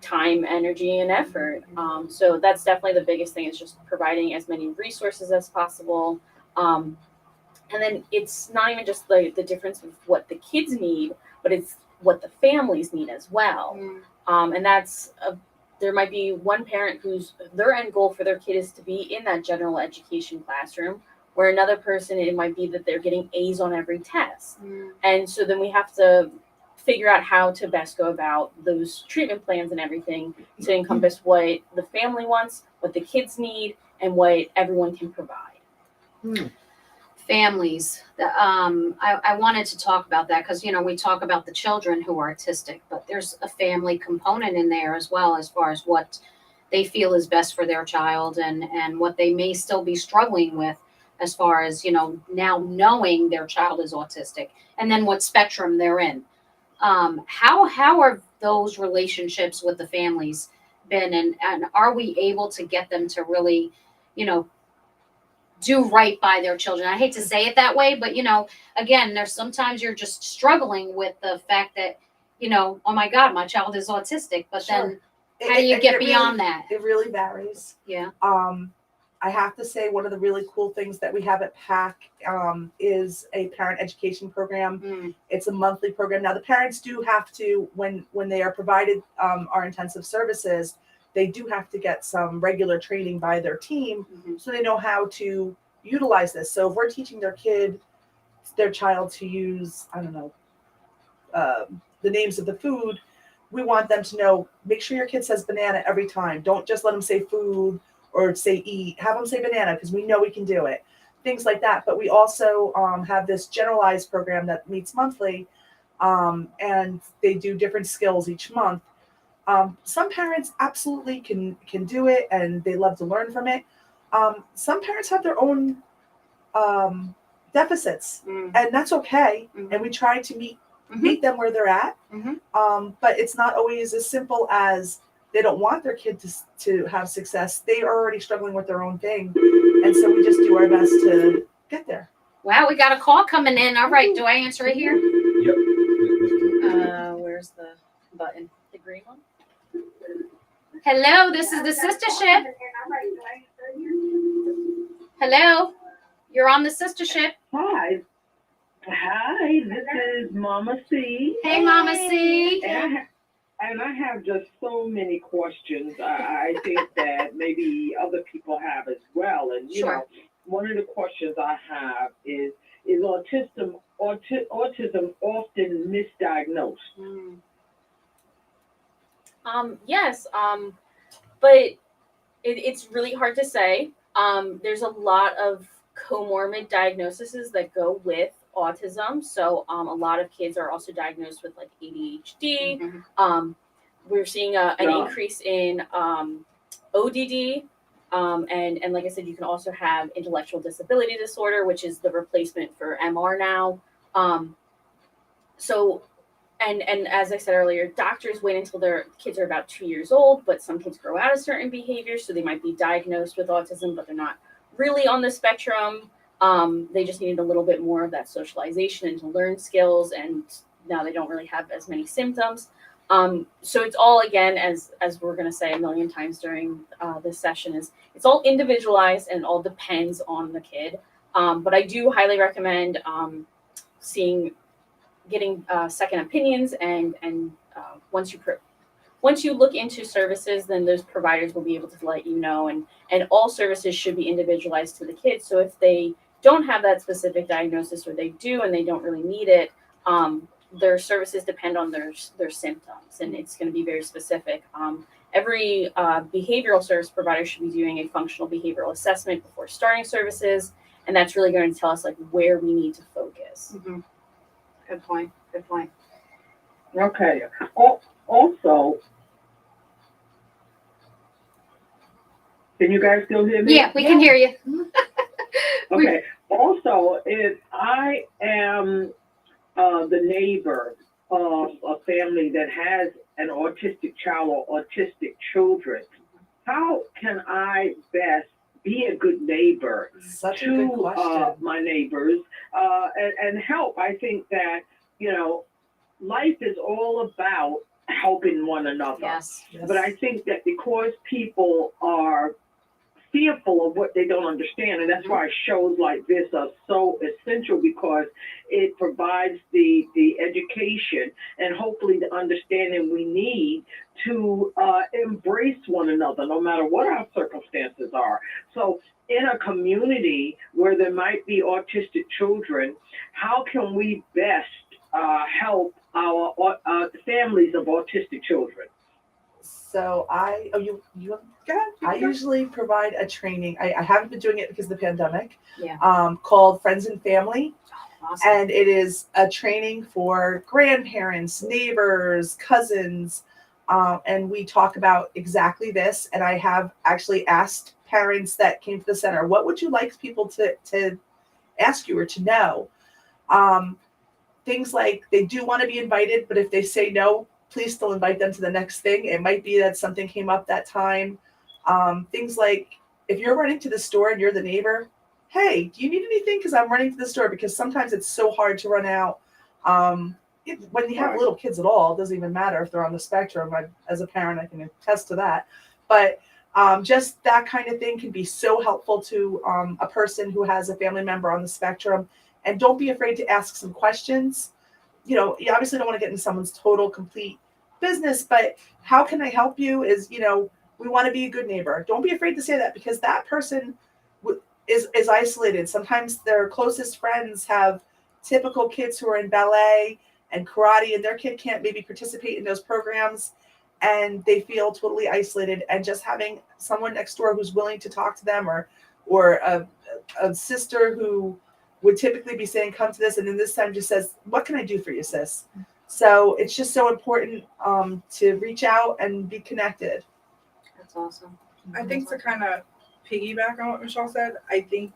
time, energy, and effort. So that's definitely the biggest thing is just providing as many resources as possible. And then it's not even just the difference of what the kids need, but it's what the families need as well. And there might be one parent whose their end goal for their kid is to be in that general education classroom, where another person, it might be that they're getting A's on every test. And so then we have to figure out how to best go about those treatment plans and everything to encompass what the family wants, what the kids need, and what everyone can provide. Families. I wanted to talk about that because, we talk about the children who are autistic, but there's a family component in there as well, as far as what they feel is best for their child and what they may still be struggling with as far as, now knowing their child is autistic and then what spectrum they're in. How are those relationships with the families been, and are we able to get them to really, do right by their children? I hate to say it that way, but again, there's sometimes you're just struggling with the fact that, oh my God, my child is autistic, but then how do you get beyond that? It really varies. Yeah. I have to say one of the really cool things that we have at PAC is a parent education program. It's a monthly program. Now the parents do have to, when they are provided our intensive services, they do have to get some regular training by their team so they know how to utilize this. So if we're teaching their child to use, I don't know, the names of the food, we want them to know, make sure your kid says banana every time. Don't just let them say food or say eat. Have them say banana because we know we can do it. Things like that. But we also have this generalized program that meets monthly, and they do different skills each month. Some parents absolutely can do it and they love to learn from it. Some parents have their own deficits, and that's okay. And we try to meet them where they're at. But it's not always as simple as they don't want their kid to have success. They are already struggling with their own thing. And so we just do our best to get there. Wow, we got a call coming in. All right, do I answer it here? Yep. Where's the button? The green one? Hello, this is the sistership. Hello, you're on the sistership. Hi, this is Mama C. Hey, Mama C. And I have just so many questions. I think that maybe other people have as well. And, one of the questions I have is autism often misdiagnosed? Yes, but it's really hard to say. There's a lot of comorbid diagnoses that go with autism. So a lot of kids are also diagnosed with like ADHD. We're seeing an increase in ODD. And like I said, you can also have intellectual disability disorder, which is the replacement for MR now. And as I said earlier, doctors wait until their kids are about 2 years old, but some kids grow out of certain behaviors, so they might be diagnosed with autism, but they're not really on the spectrum. They just needed a little bit more of that socialization and to learn skills, and now they don't really have as many symptoms. So it's all, again, as we're going to say a million times during this session, is it's all individualized and it all depends on the kid. But I do highly recommend seeing getting second opinions, and once you look into services, then those providers will be able to let you know, and all services should be individualized to the kids. So if they don't have that specific diagnosis, or they do and they don't really need it, their services depend on their symptoms, and it's going to be very specific. Every behavioral service provider should be doing a functional behavioral assessment before starting services, and that's really going to tell us like where we need to focus. Mm-hmm. Good point. Good point. Okay. Also, can you guys still hear me? Yeah, we can hear you. Okay. Also, if I am the neighbor of a family that has an autistic child or autistic children, how can I best be a good neighbor Such a good to question. my neighbors and help? I think that, life is all about helping one another. Yes. But I think that because people are fearful of what they don't understand, and that's why shows like this are so essential, because it provides the education and hopefully the understanding we need to embrace one another, no matter what our circumstances are. So in a community where there might be autistic children, how can we best help our families of autistic children? So you I usually provide a training. I haven't been doing it because of the pandemic. Yeah. Called Friends and Family. Awesome. And it is a training for grandparents, neighbors, cousins, and we talk about exactly this. And I have actually asked parents that came to the center, what would you like people to ask you or to know? Things like they do want to be invited, but if they say no, please still invite them to the next thing. It might be that something came up that time. Things like if you're running to the store and you're the neighbor, hey, do you need anything? Because I'm running to the store, because sometimes it's so hard to run out. When you have little kids at all, it doesn't even matter if they're on the spectrum. As a parent, I can attest to that. But just that kind of thing can be so helpful to a person who has a family member on the spectrum. And don't be afraid to ask some questions. You obviously don't want to get into someone's total, complete business, but how can I help you is, we want to be a good neighbor. Don't be afraid to say that, because that person is isolated. Sometimes their closest friends have typical kids who are in ballet and karate, and their kid can't maybe participate in those programs, and they feel totally isolated. And just having someone next door who's willing to talk to them, or a sister who would typically be saying, come to this, and then this time just says, what can I do for you, sis? So it's just so important to reach out and be connected. That's awesome. I think to kind of piggyback on what Michelle said, I think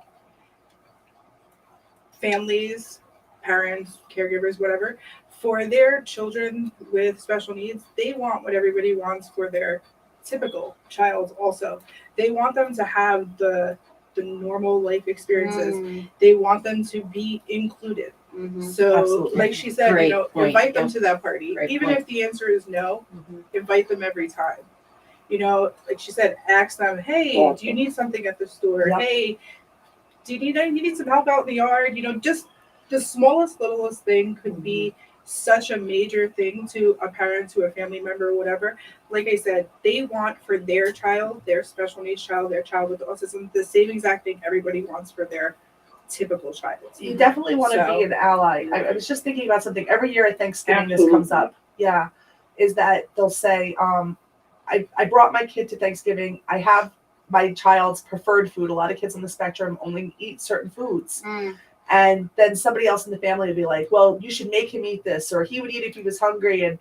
families, parents, caregivers, whatever, for their children with special needs, they want what everybody wants for their typical child also. They want them to have the normal life experiences. They want them to be included. So Absolutely. like she said, Great point. invite them to that party. Great Even point. if the answer is no, invite them every time. Like she said, ask them, hey, do you need something at the store? Yep. Hey, do you need some help out in the yard? Just the smallest, littlest thing could be such a major thing to a parent, to a family member, whatever. Like I said, they want for their child, their special needs child, their child with autism, the same exact thing everybody wants for their typical child. You definitely want to So- be an ally. I was just thinking about something. Every year at Thanksgiving, this comes Absolutely. up. Yeah. Is that they'll say, I brought my kid to Thanksgiving. I have my child's preferred food. A lot of kids on the spectrum only eat certain foods. And then somebody else in the family would be like, well, you should make him eat this, or he would eat if he was hungry. And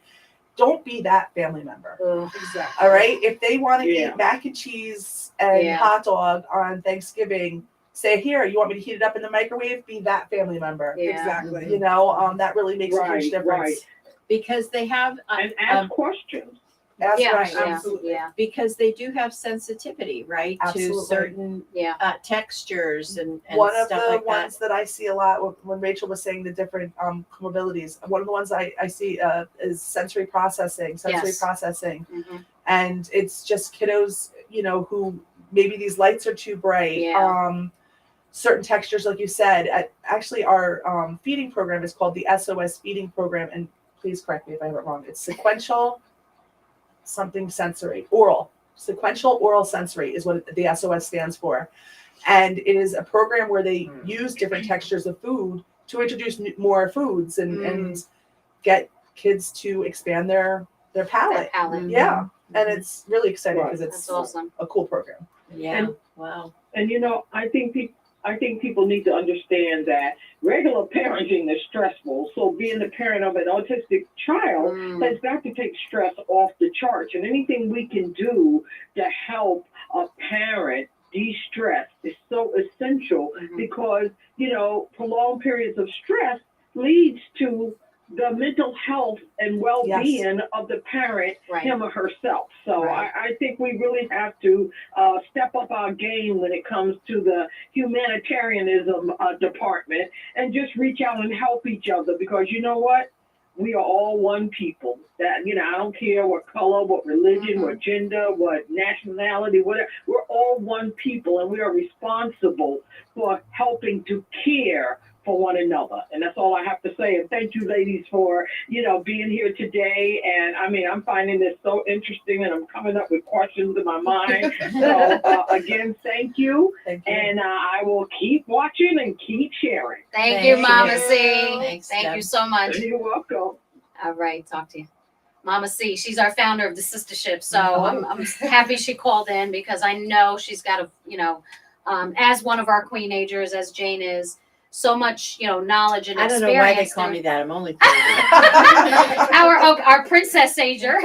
don't be that family member. Exactly. All right. If they want to Yeah. eat mac and cheese and hot dog on Thanksgiving, say, here, you want me to heat it up in the microwave? Be that family member. Exactly. That really makes a huge difference. Right. Because they have And ask questions. Ask Yeah, questions. Absolutely. Yeah. because they do have sensitivity, right, Absolutely. to certain Yeah. textures and One of stuff the like that. ones that I see a lot when Rachel was saying the different comorbidities, one of the ones I see is sensory processing. Mhm. And it's just kiddos, who maybe these lights are too bright. Yeah. certain textures, like you said. Actually, our feeding program is called the SOS feeding program, and please correct me if I have it wrong. It's sequential something sensory, oral. Sequential oral sensory is what the SOS stands for. And it is a program where they use different textures of food to introduce more foods and get kids to expand their palate. Yeah. And it's really exciting because it's That's awesome. a cool program. Yeah. And- Wow. And I think people need to understand that regular parenting is stressful. So being the parent of an autistic child has got to take stress off the charts. And anything we can do to help a parent de-stress is so essential because, prolonged periods of stress leads to the mental health and well-being of the parent, him or herself. So I think we really have to step up our game when it comes to the humanitarianism department and just reach out and help each other because you know what? We are all one people. That I don't care what color, what religion, what gender, what nationality, whatever. We're all one people, and we are responsible for helping to care for one another. And that's all I have to say. And thank you, ladies, for being here today. And I'm finding this so interesting, and I'm coming up with questions in my mind. So again, thank you. And I will keep watching and keep sharing. Thank you, Mama you. C. Thanks, Thank Deb. you so much. You're welcome. All right, talk to you. Mama C, she's our founder of the sistership. So I'm happy she called in because I know she's got as one of our queenagers, as Jane is, so much, knowledge and I don't experience. know why they call me that. I'm only 30. our princess ager.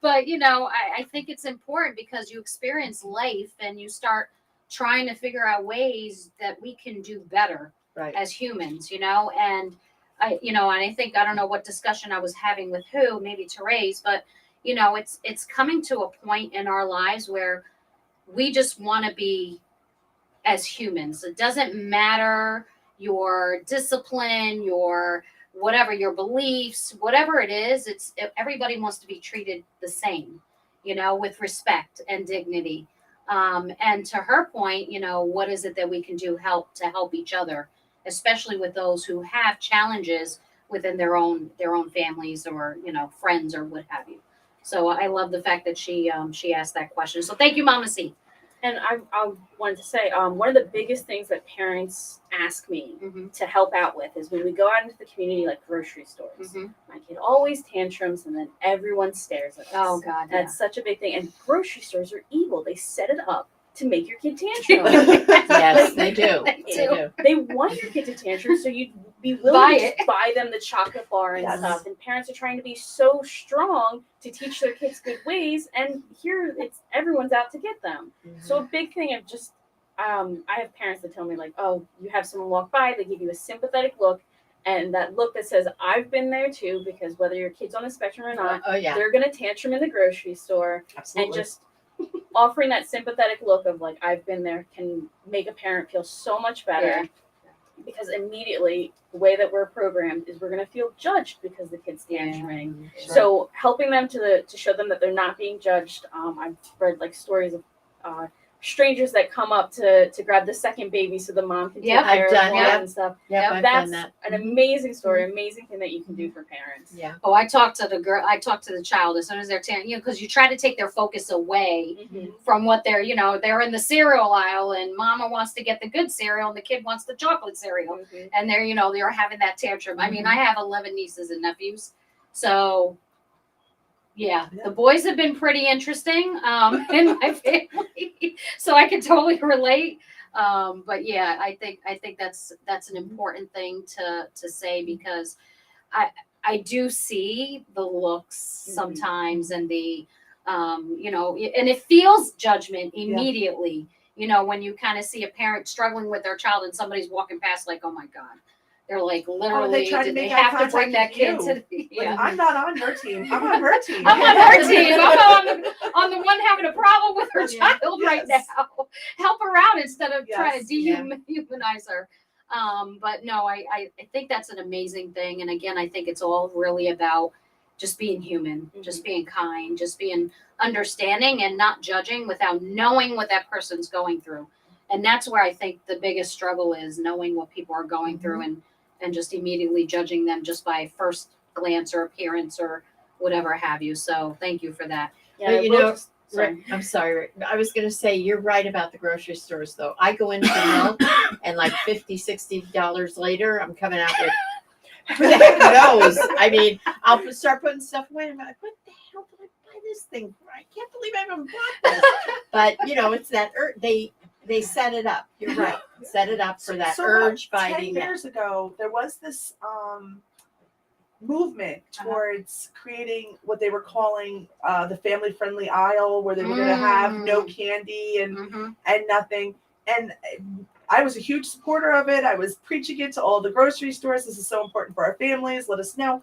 But I think it's important because you experience life and you start trying to figure out ways that we can do better Right. as humans, and I think, I don't know what discussion I was having with who, maybe Therese, but it's coming to a point in our lives where we just want to be as humans. It doesn't matter your discipline, your whatever, your beliefs, whatever it is, everybody wants to be treated the same, with respect and dignity. And to her point, what is it that we can do to help each other, especially with those who have challenges within their own families or, friends or what have you. So I love the fact that she asked that question. So thank you, Mama C. And I wanted to say, one of the biggest things that parents ask me to help out with is when we go out into the community, like grocery stores. My kid always tantrums, and then everyone stares at us. Oh God, That's such a big thing. And grocery stores are evil. They set it up to make your kid tantrum. Yes, they do. They do. They want your kid to tantrum, so you'd be willing to buy them the chocolate bar and stuff. And parents are trying to be so strong to teach their kids good ways, and here everyone's out to get them. So a big thing of just, I have parents that tell me like, oh, you have someone walk by, they give you a sympathetic look, and that look that says, I've been there too, because whether your kid's on the spectrum or not, they're gonna tantrum in the grocery store. Absolutely. And just offering that sympathetic look of like, I've been there, can make a parent feel so much better. Because immediately the way that we're programmed is we're going to feel judged because the kid's tantruming. Sure. So helping them to show them that they're not being judged. I've read like stories of strangers that come up to grab the second baby so the mom can take care of one and stuff. I've That's done that. an amazing story, amazing thing that you can do for parents. Yeah. Oh, I talk to the child as soon as they're because you try to take their focus away from what they're in the cereal aisle and mama wants to get the good cereal and the kid wants the chocolate cereal and they're having that tantrum. I mean, I have 11 nieces and nephews, so the boys have been pretty interesting in my family, so I can totally relate. But I think that's an important thing to say because I do see the looks sometimes and the and it feels judgment immediately. When you kind of see a parent struggling with their child and somebody's walking past like, oh my God. They're like literally, did they have to bring that kid to I'm not on your team. I'm on her team. I'm on her team. I'm on the one having a problem with her child right now. Help her out instead of trying to dehumanize her. But no, I think that's an amazing thing. And again, I think it's all really about just being human, just being kind, just being understanding and not judging without knowing what that person's going through. And that's where I think the biggest struggle is, knowing what people are going through and just immediately judging them just by first glance or appearance or whatever have you. So thank you for that. Yeah, But you we'll know, just- sorry. Rick, I'm sorry, Rick. I was going to say, you're right about the grocery stores, though. I go in for milk, and like $50-$60 later, I'm coming out with, who the heck knows? I mean, I'll start putting stuff away, and I'm like, what the hell did I buy this thing for? I can't believe I haven't bought this. But, it's that, they set it up. You're right. Set it up for that So urge about fighting. 10 years ago, there was this movement towards creating what they were calling the family-friendly aisle, where they were going to have no candy and nothing. And I was a huge supporter of it. I was preaching it to all the grocery stores. This is so important for our families. Let us know.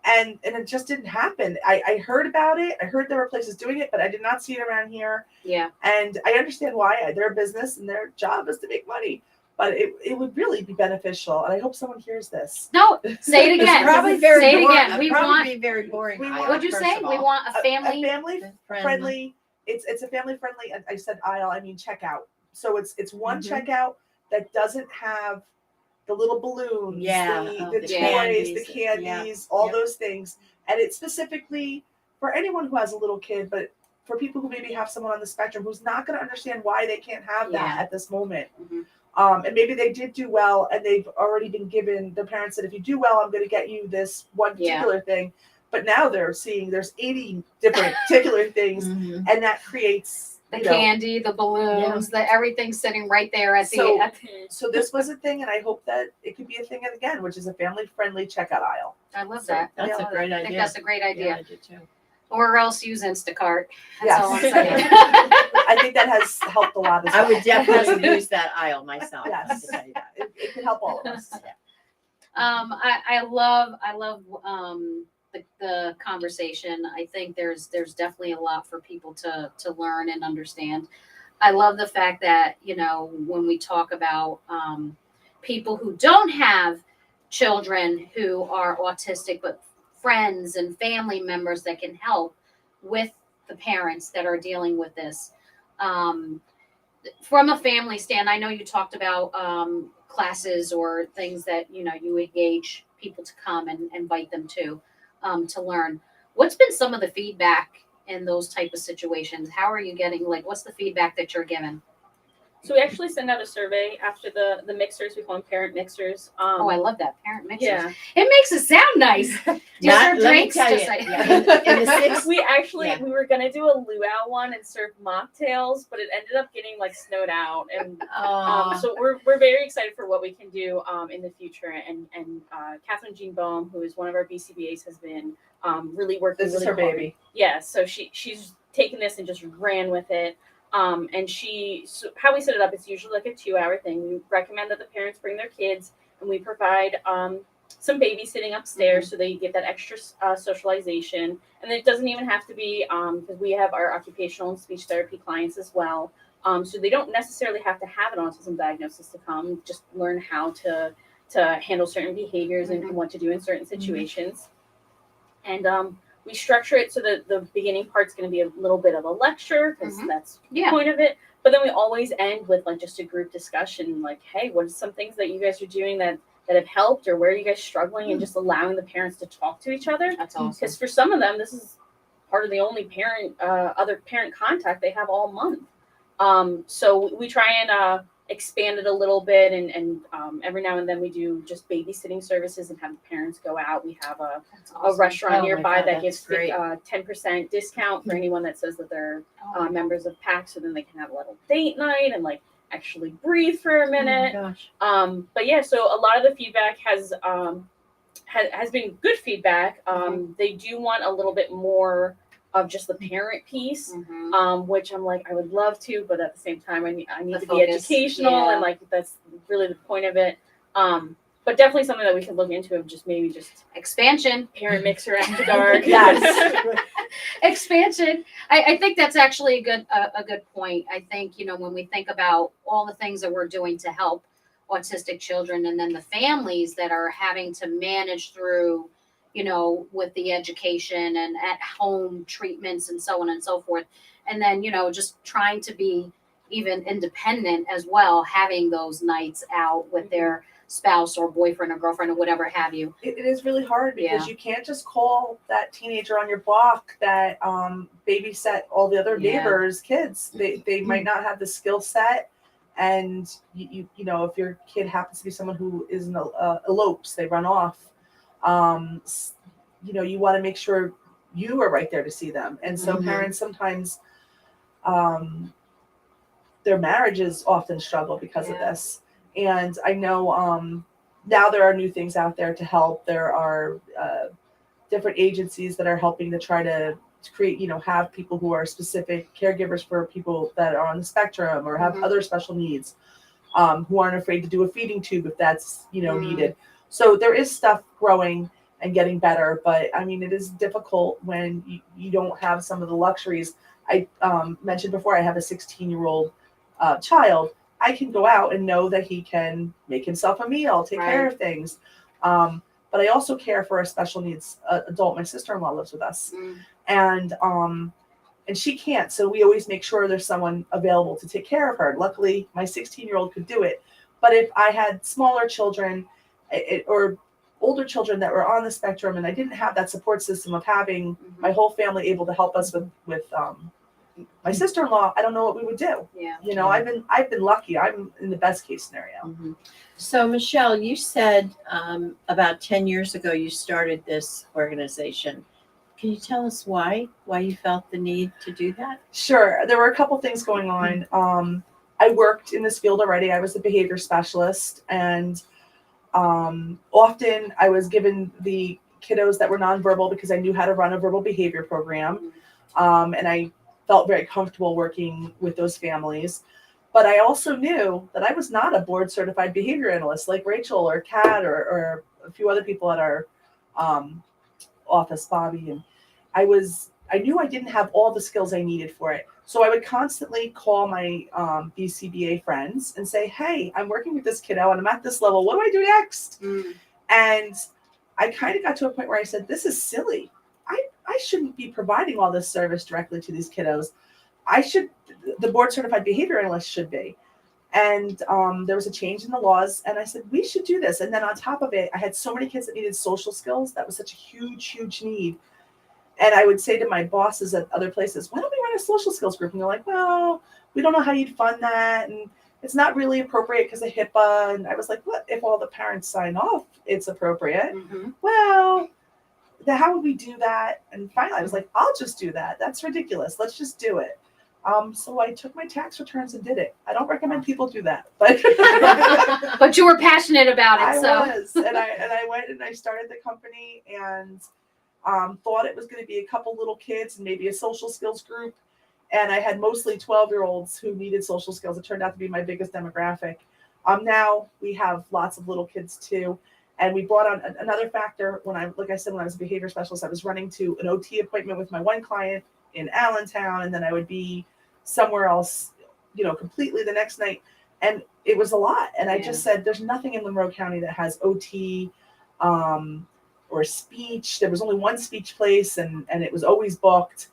And it just didn't happen. I heard about it. I heard there were places doing it, but I did not see it around here. Yeah. And I understand why. They're a business and their job is to make money. But it would really be beneficial. And I hope someone hears this. No, say it It's again. probably very Say it boring. again. We probably want, be very boring. we aisle, want- what'd you first say? of We all. want a A family. family. It's a family friendly. I said aisle. I mean checkout. So it's one checkout that doesn't have the little balloons, the toys, candies, the candies, all those things, and it's specifically for anyone who has a little kid, but for people who maybe have someone on the spectrum who's not going to understand why they can't have that Yeah. at this moment. Mhm. And maybe they did do well, and they've already been given. The parents said, "If you do well, I'm going to get you this one particular thing." But now they're seeing there's 80 different particular things, and that creates The candy, the balloons, the everything's sitting right there at So- the. So this was a thing, and I hope that it could be a thing again, which is a family-friendly checkout aisle. I love that. That's Yeah. a great I idea. think that's a great idea. Yeah, I do too. Or else use Instacart. That's Yes. all I'm saying. I think that has helped a lot as well. I would definitely use that aisle myself. Yes. to tell you that. It can help all of us. I love the conversation. I think there's definitely a lot for people to learn and understand. I love the fact that, when we talk about people who don't have children who are autistic, but friends and family members that can help with the parents that are dealing with this. From a family stand, I know you talked about classes or things that, you engage people to come and invite them to learn. What's been some of the feedback in those type of situations? How are you getting, what's the feedback that you're given? So we actually send out a survey after the mixers. We call them parent mixers. Oh, I love that, parent mixers. Yeah. It makes it sound nice. Do you serve Let me drinks? tell Just you, like- in the six, We actually Yeah. we were gonna do a luau one and serve mocktails, but it ended up getting snowed out, and so we're very excited for what we can do in the future. And Catherine Jean Boehm, who is one of our BCBAs, has been really working. This is really her hard. baby. Yeah, so she's taken this and just ran with it. And so how we set it up, it's usually a 2-hour thing. We recommend that the parents bring their kids, and we provide some babysitting upstairs so they get that extra socialization. And it doesn't even have to be because we have our occupational and speech therapy clients as well. So they don't necessarily have to have an autism diagnosis to come, just learn how to handle certain behaviors and what to do in certain situations. And we structure it so that the beginning part's going to be a little bit of a lecture, because that's the Yeah. point of it. But then we always end with just a group discussion, hey, what are some things that you guys are doing that have helped, or where are you guys struggling, and just allowing the parents to talk to each other. That's awesome. Because for some of them, this is part of the only other parent contact they have all month. So we try and expand it a little bit, and every now and then we do just babysitting services and have the parents go out. We have a restaurant Oh my nearby God, that that's gives great. 10% discount for anyone that says that they're Oh, members of PAC, so then they can have a little date night and actually breathe for a minute. Oh my gosh. But yeah, so a lot of the feedback has been good feedback. They do want a little bit more of just the parent piece, which I'm I would love to, but at the same time, I need The to focus, be educational, yeah. and that's really the point of it. But definitely something that we can look into, of just maybe just Expansion. parent mixer after dark. Yes. Expansion. I think that's actually a good point. I think, when we think about all the things that we're doing to help autistic children, and then the families that are having to manage through, with the education and at home treatments and so on and so forth. And then, just trying to be, even independent as well, having those nights out with their spouse or boyfriend or girlfriend or whatever have you. It is really hard because Yeah. you can't just call that teenager on your block that babysat all the other Yeah. neighbors' kids. They might not have the skill set, and you know, if your kid happens to be someone who is elopes, they run off. You know, you want to make sure you are right there to see them, and so Mhm. parents sometimes their marriages often struggle because of Yeah. this. And I know now there are new things out there to help. There are different agencies that are helping to try to create, you know, have people who are specific caregivers for people that are on the spectrum or have Mhm. other special needs, who aren't afraid to do a feeding tube if that's, you know, Mm. needed. So there is stuff growing and getting better, but I mean, it is difficult when you don't have some of the luxuries. I mentioned before, I have a 16-year-old child. I can go out and know that he can make himself a meal, take care Right. of things. But I also care for a special needs adult. My sister-in-law lives with us, Mm. and she can't. So we always make sure there's someone available to take care of her. Luckily, my 16-year-old could do it. But if I had smaller children or older children that were on the spectrum, and I didn't have that support system of having my whole family able to help us with my sister-in-law, I don't know what we would do. Yeah. You know, I've been lucky. I'm in the best case scenario. Mhm. So, Michelle, you said about 10 years ago you started this organization. Can you tell us why you felt the need to do that? Sure. There were a couple things going on. I worked in this field already. I was a behavior specialist, and often I was given the kiddos that were nonverbal because I knew how to run a verbal behavior program, and I felt very comfortable working with those families. But I also knew that I was not a board certified behavior analyst like Rachel or Kat or a few other people at our office, Bobby, and I knew I didn't have all the skills I needed for it. So I would constantly call my BCBA friends and say, hey, I'm working with this kiddo and I'm at this level. What do I do next? Mm. And I kind of got to a point where I said, this is silly. I shouldn't be providing all this service directly to these kiddos. The board certified behavior analyst should be. And there was a change in the laws, and I said, we should do this. And then on top of it, I had so many kids that needed social skills. That was such a huge, huge need. And I would say to my bosses at other places, why don't we run a social skills group? And they're like, well, we don't know how you'd fund that. And it's not really appropriate because of HIPAA. And I was like, what if all the parents sign off? It's appropriate. Mhm. Well, how would we do that? And finally, I was like, I'll just do that. That's ridiculous. Let's just do it. So I took my tax returns and did it. I don't recommend people do that, but But you were passionate about it, I so. was, and I went and I started the company and thought it was going to be a couple little kids and maybe a social skills group. And I had mostly 12-year-olds who needed social skills. It turned out to be my biggest demographic. Now we have lots of little kids too. And we brought on another factor like I said, when I was a behavior specialist, I was running to an OT appointment with my one client in Allentown, and then I would be somewhere else, you know, completely the next night. And it was a lot. And I just said, there's nothing in Monroe County that has OT or speech. There was only one speech place, and it was always booked.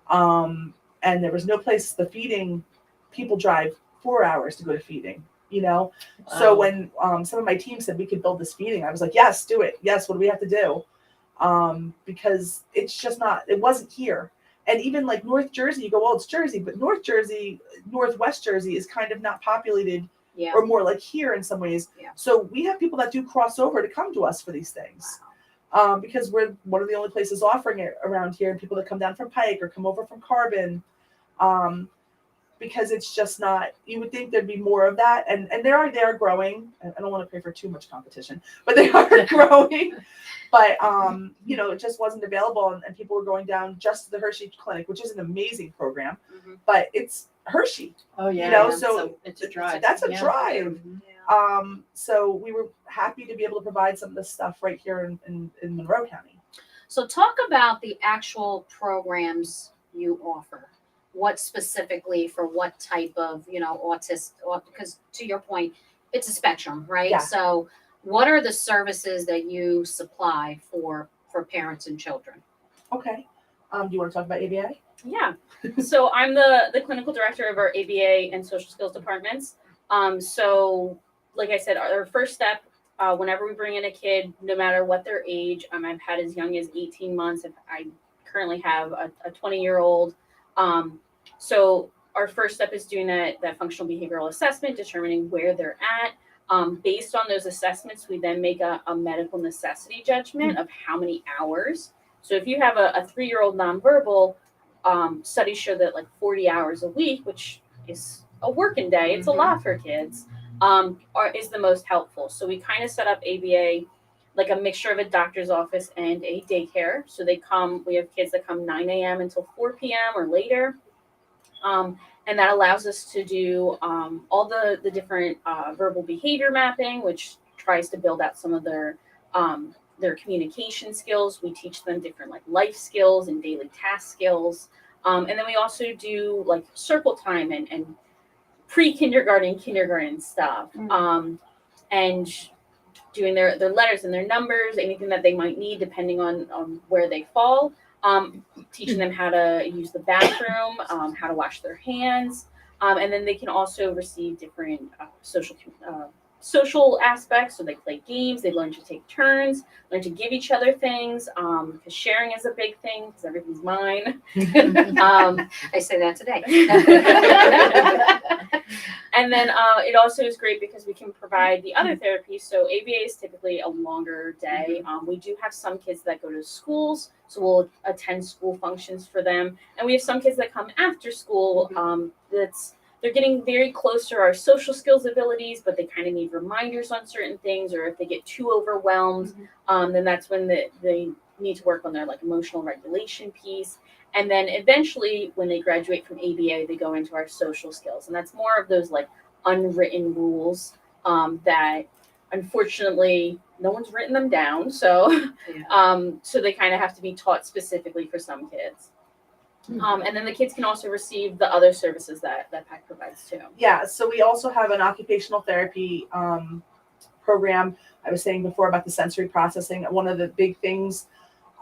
And there was no place. The feeding, people drive 4 hours to go to feeding, you know? Wow. So when some of my team said we could build this feeding, I was like, yes, do it. Yes, what do we have to do? Because it's just it wasn't here. And even like North Jersey, you go, well, it's Jersey, but Northwest Jersey is kind of not populated, Yeah. or more like here in some ways. Yeah. So we have people that do cross over to come to us for these things. Because we're one of the only places offering it around here, and people that come down from Pike or come over from Carbon. Because it's just not, you would think there'd be more of that. And they are growing. I don't want to pray for too much competition, but they are growing. But, you know, it just wasn't available. And people were going down just to the Hershey Clinic, which is an amazing program, but it's Hershey. Oh, yeah. You know, yeah. so it's a drive. That's a Yeah. drive. Mhm. So we were happy to be able to provide some of this stuff right here in Monroe County. So talk about the actual programs you offer. What specifically for what type of, you know, because to your point, it's a spectrum, right? Yeah. So what are the services that you supply for parents and children? Okay. Do you want to talk about ABA? Yeah. So I'm the clinical director of our ABA and social skills departments. So like I said, our first step, whenever we bring in a kid, no matter what their age, I've had as young as 18 months. I currently have a 20-year-old. So our first step is doing that functional behavioral assessment, determining where they're at. Based on those assessments, we then make a medical necessity judgment of how many hours. So if you have a 3-year-old nonverbal, studies show that like 40 hours a week, which is a working day, it's a lot for kids, is the most helpful. So we kind of set up ABA like a mixture of a doctor's office and a daycare. So we have kids that come 9 a.m. until 4 p.m. or later. And that allows us to do all the different verbal behavior mapping, which tries to build out some of their communication skills. We teach them different like life skills and daily task skills. And then we also do like circle time and pre-kindergarten, kindergarten stuff. And doing their letters and their numbers, anything that they might need depending on where they fall. Teaching them how to use the bathroom, how to wash their hands. And then they can also receive different social aspects. So they play games, they learn to take turns, learn to give each other things, because sharing is a big thing because everything's mine. I say that today. And then it also is great because we can provide the other therapies. So ABA is typically a longer day. We do have some kids that go to schools, so we'll attend school functions for them. And we have some kids that come after school. They're getting very close to our social skills abilities, but they kind of need reminders on certain things, or if they get too overwhelmed, then that's when they need to work on their like emotional regulation piece. And then eventually when they graduate from ABA, they go into our social skills. And that's more of those like unwritten rules that unfortunately no one's written them down. So, so they kind of have to be taught specifically for some kids. And then the kids can also receive the other services that PAC provides too. Yeah, so we also have an occupational therapy program. I was saying before about the sensory processing. One of the big things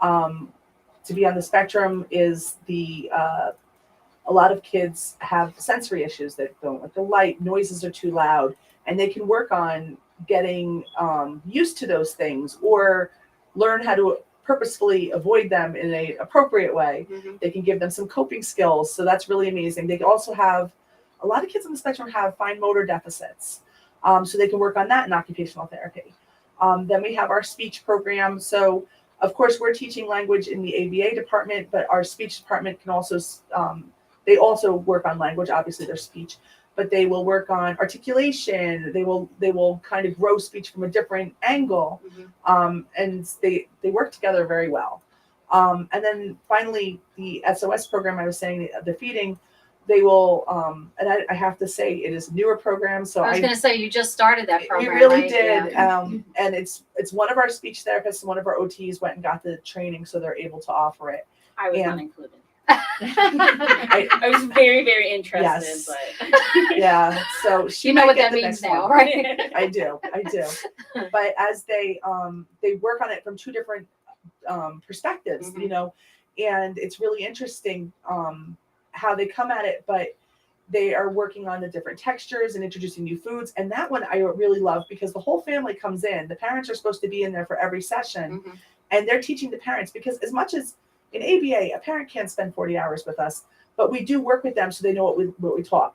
to be on the spectrum is a lot of kids have sensory issues that don't like the light, noises are too loud, and they can work on getting used to those things or learn how to purposefully avoid them in an appropriate way. They can give them some coping skills. So that's really amazing. They also have, a lot of kids on the spectrum have fine motor deficits. So they can work on that in occupational therapy. Then we have our speech program. So of course we're teaching language in the ABA department, but our speech department can also, they also work on language, obviously their speech, but they will work on articulation. They will kind of grow speech from a different angle. And they work together very well. And then finally, the SOS program I was saying, the feeding, they will, and I have to say it is a newer program. So I was going to say, you just started that program. We really right? did. Yeah. And it's one of our speech therapists and one of our OTs went and got the training, so they're able to offer it. I was And- not included. I was very, very interested, Yes. but Yeah. So she You know might what get that the means next now, one. right? I do. But as they work on it from two different perspectives, you know, and it's really interesting how they come at it, but they are working on the different textures and introducing new foods. And that one I really love because the whole family comes in. The parents are supposed to be in there for every session, and they're teaching the parents, because as much as in ABA, a parent can't spend 40 hours with us, but we do work with them so they know what we taught.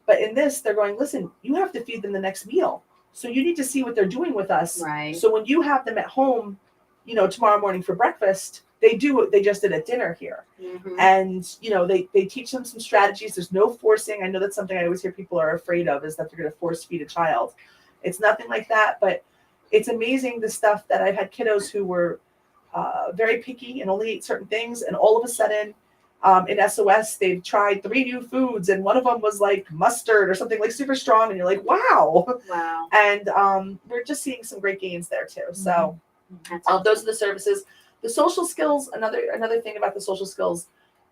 But in this, they're going, listen, you have to feed them the next meal. So you need to see what they're doing with us. Right. So when you have them at home, you know, tomorrow morning for breakfast, they do what they just did at dinner here. And, you know, they teach them some strategies. There's no forcing. I know that's something I always hear people are afraid of, is that they're going to force feed a child. It's nothing like that, but it's amazing the stuff that I've had kiddos who were very picky and only ate certain things. And all of a sudden in SOS, they've tried 3 new foods. And one of them was like mustard or something like super strong. And you're like, wow. Wow. And we're just seeing some great gains there too. So That's those are the services. The social skills, another thing about the social skills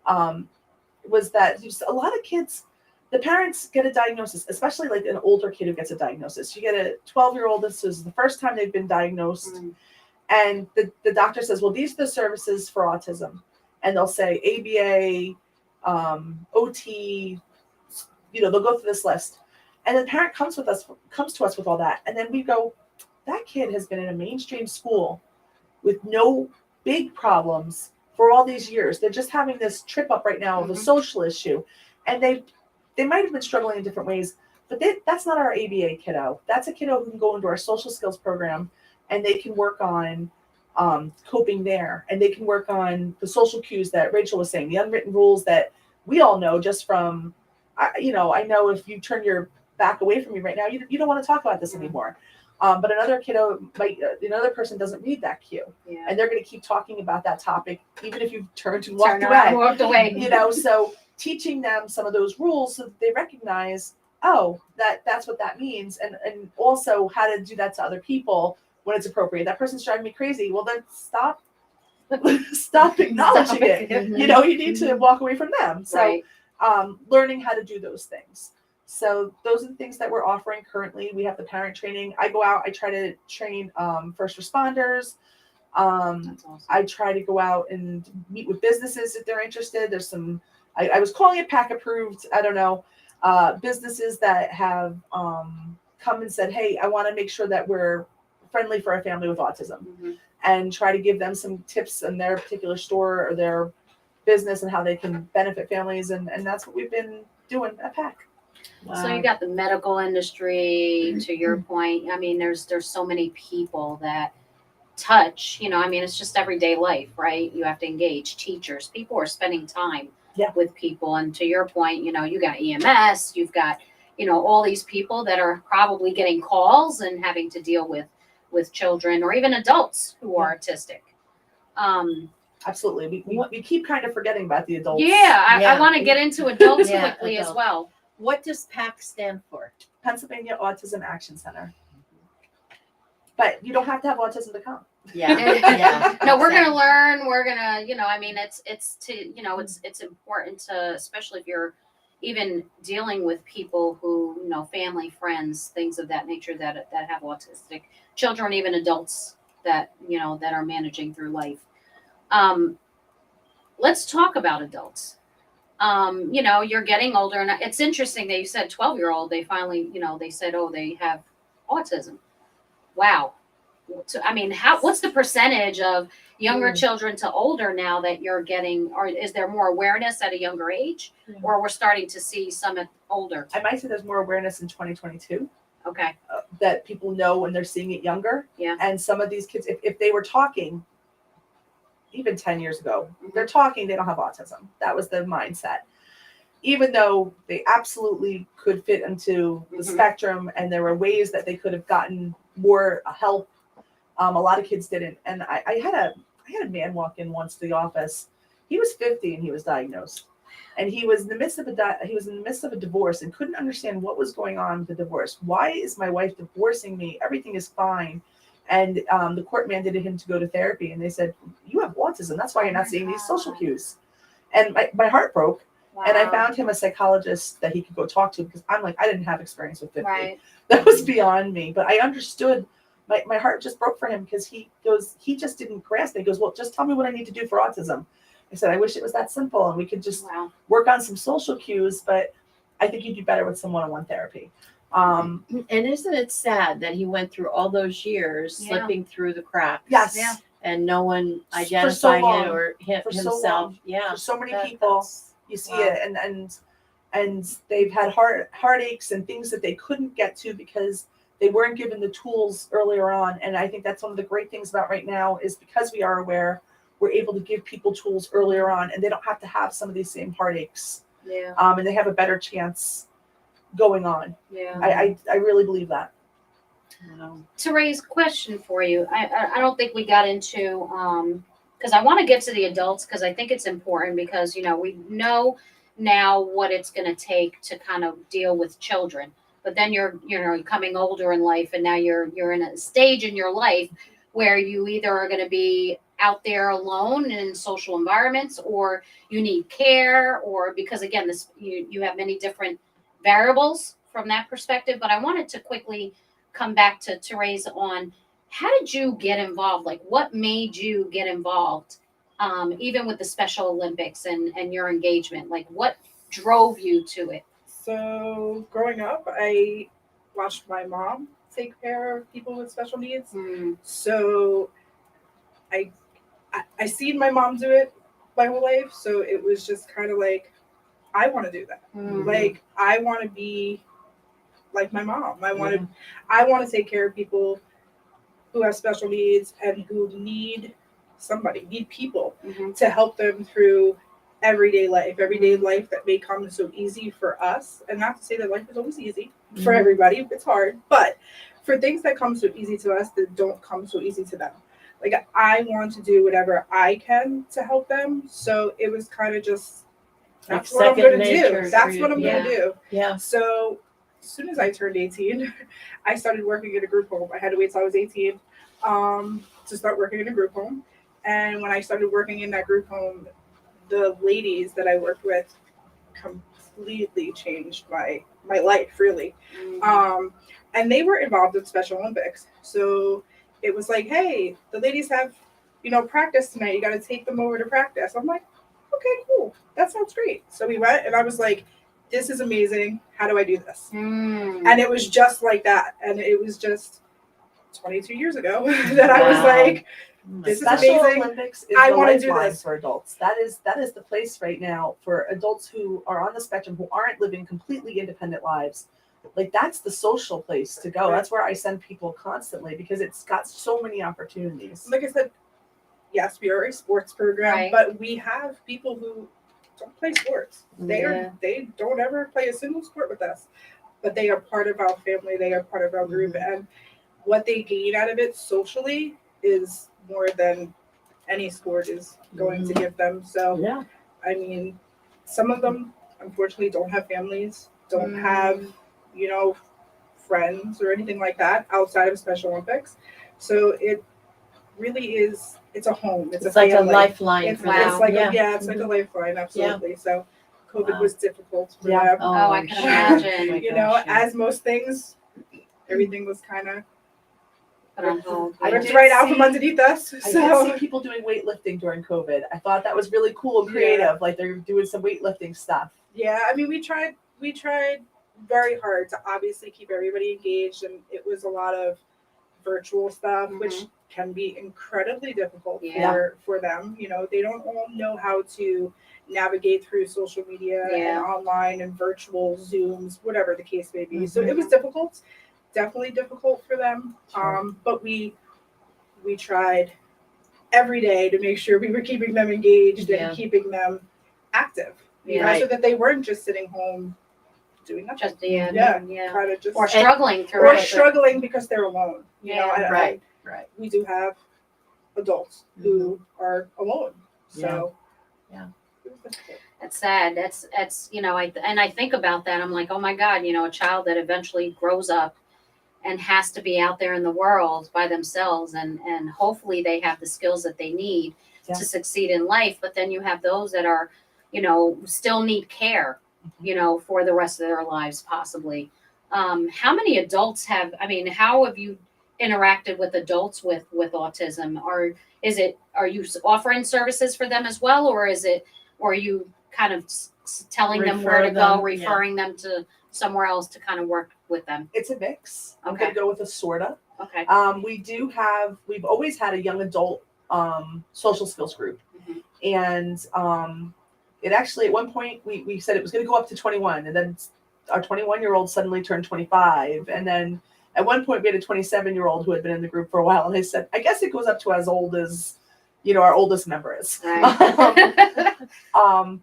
was that just a lot of kids, the parents get a diagnosis, especially like an older kid who gets a diagnosis. You get a 12-year-old, this is the first time they've been diagnosed. And the doctor says, well, these are the services for autism. and they'll say ABA, OT, they'll go through this list. And the parent comes to us with all that. And then we go, that kid has been in a mainstream school with no big problems for all these years. They're just having this trip up right now of a social issue. And they might have been struggling in different ways, but that's not our ABA kiddo. That's a kiddo who can go into our social skills program and they can work on coping there. And they can work on the social cues that Rachel was saying, the unwritten rules that we all know just from, I know if you turn your back away from me right now, you don't want to talk about this anymore. But another another person doesn't read that cue. Yeah. And they're going to keep talking about that topic, even if you've turned and Turned around, walked away. So teaching them some of those rules so that they recognize, that's what that means. And also how to do that to other people when it's appropriate. That person's driving me crazy. Well, then stop acknowledging it. You need to walk away from them. So Right. Learning how to do those things. So those are the things that we're offering currently. We have the parent training. I go out, I try to train first responders. That's awesome. I try to go out and meet with businesses if they're interested. There's some, I was calling it PAC approved, I don't know, businesses that have come and said, hey, I want to make sure that we're friendly for a family with autism, and try to give them some tips in their particular store or their business and how they can benefit families. And that's what we've been doing at PAC. So you got the medical industry, to your point. I mean, there's so many people that touch, it's just everyday life, right? You have to engage teachers. People are spending time with people. And to your point, you got EMS, you've got, all these people that are probably getting calls and having to deal with children or even adults who are autistic. Absolutely. We keep kind of forgetting about the adults. I want to get into adults quickly as well. What does PAC stand for? Pennsylvania Autism Action Center. But you don't have to have autism to come. No, we're going to learn. We're going to, it's important to, especially if you're even dealing with people who, family, friends, things of that nature that have autistic children, even adults that, that are managing through life. Let's talk about adults. You're getting older, and it's interesting that you said 12-year-old, they finally, they said, they have autism. Wow. So, what's the percentage of younger children to older now that you're getting, or is there more awareness at a younger age, or we're starting to see some at older? I might say there's more awareness in 2022. Okay. That people know when they're seeing it younger. Yeah. And some of these kids, if they were talking, even 10 years ago, they're talking, they don't have autism. That was the mindset. Even though they absolutely could fit into the spectrum and there were ways that they could have gotten more help, a lot of kids didn't. And I had a man walk in once to the office. He was 50 and he was diagnosed. And he was in the midst of a divorce and couldn't understand what was going on with the divorce. Why is my wife divorcing me? Everything is fine. And the court mandated him to go to therapy. And they said, you have autism. That's why you're not seeing these social cues. And my heart broke. Wow. And I found him a psychologist that he could go talk to, because I'm like, I didn't have experience with 50. Right. That was beyond me. But I understood. My heart just broke for him, because he just didn't grasp it. He goes, well, just tell me what I need to do for autism. I said, I wish it was that simple and we could just work on some social cues, but I think you'd do better with some one-on-one therapy. And isn't it sad that he went through all those years slipping through the cracks? Yes. Yeah. And no one identifying it or himself. For so many people, you see it, and they've had heartaches and things that they couldn't get to because they weren't given the tools earlier on. And I think that's one of the great things about right now is because we are aware, we're able to give people tools earlier on, and they don't have to have some of these same heartaches. Yeah. And they have a better chance going on. Yeah. I really believe that. Therese, question for you. I don't think we got into, because I want to get to the adults, because I think it's important, because, we know now what it's going to take to kind of deal with children. But then you're becoming older in life, and now you're in a stage in your life where you either are going to be out there alone in social environments, or you need care, or because again, you have many different variables from that perspective. But I wanted to quickly come back to Therese on, how did you get involved? Like, what made you get involved even with the Special Olympics and your engagement? Like, what drove you to it? So growing up, I watched my mom take care of people with special needs. So I seen my mom do it my whole life. So it was just kind of like, I want to do that. Like, I want to be like my mom. I want to take care of people who have special needs and who need people to help them through everyday life that may come so easy for us. And not to say that life is always easy for everybody, it's hard, but for things that come so easy to us that don't come so easy to them. Like, I want to do whatever I can to help them. So it was kind of just, that's what I'm going to do. That's what I'm going to do. Yeah. So as soon as I turned 18, I started working in a group home. I had to wait till I was 18 to start working in a group home. And when I started working in that group home, the ladies that I worked with completely changed my life, really. And they were involved in Special Olympics. So it was like, hey, the ladies have, practice tonight. You got to take them over to practice. I'm like, okay, cool. That sounds great. So we went, and I was like, this is amazing. How do I do this? And it was just like that. And it was just 22 years ago that I was like, this Special is amazing. Olympics is I the wanna do lifeline this. for adults. That is the place right now for adults who are on the spectrum, who aren't living completely independent lives. Like, that's the social place to go. Right. That's where I send people constantly because it's got so many opportunities. Like I said, yes, we are a sports program, Right. but we have people who don't play sports. They don't ever play a single sport with us, but they are part of our family. They are part of our group, and what they gain out of it socially is more than any sport is going to give them. So, Yeah. I mean, some of them unfortunately don't have families, don't have, friends or anything like that outside of Special Olympics. So it really is, it's a home. It's like a family. lifeline It's, for it's them. like Yeah. it's like a lifeline, absolutely. So COVID Wow. was difficult for Yeah. them. Oh, I I'm can sure. imagine. You know, as most things, everything was kind of Put on hold. I ripped did right out see- from underneath us. I did So see people doing weightlifting during COVID. I thought that was really cool and creative. Like, they're doing some weightlifting stuff. yeah, I mean, we tried very hard to obviously keep everybody engaged, and it was a lot of virtual stuff, which can be incredibly difficult for them. They don't all know how to navigate through social media and online and virtual Zooms, whatever the case may be. So it was difficult, definitely difficult for them. Sure. But we tried every day to make sure we were keeping them engaged and keeping them active, so that they weren't just sitting home doing nothing. Just Kind of just or struggling through or it. struggling because they're alone. Right. We do have adults who are alone. So Yeah. it was difficult. That's sad. That's I think about that. I'm like, oh my God, a child that eventually grows up and has to be out there in the world by themselves, and hopefully they have the skills that they need to succeed in life. But then you have those that are, still need care, for the rest of their lives possibly. How many adults how have you interacted with adults with autism? Are you offering services for them as well, or are you kind of telling them where to go, referring them to somewhere else to kind of work with them? It's a mix. I'm Okay. going to go with a sorta. Okay. We've always had a young adult social skills group. And it actually, at one point, we said it was going to go up to 21. And then our 21-year-old suddenly turned 25. And then at one point, we had a 27-year-old who had been in the group for a while. And I said, I guess it goes up to as old as, our oldest member is. Right.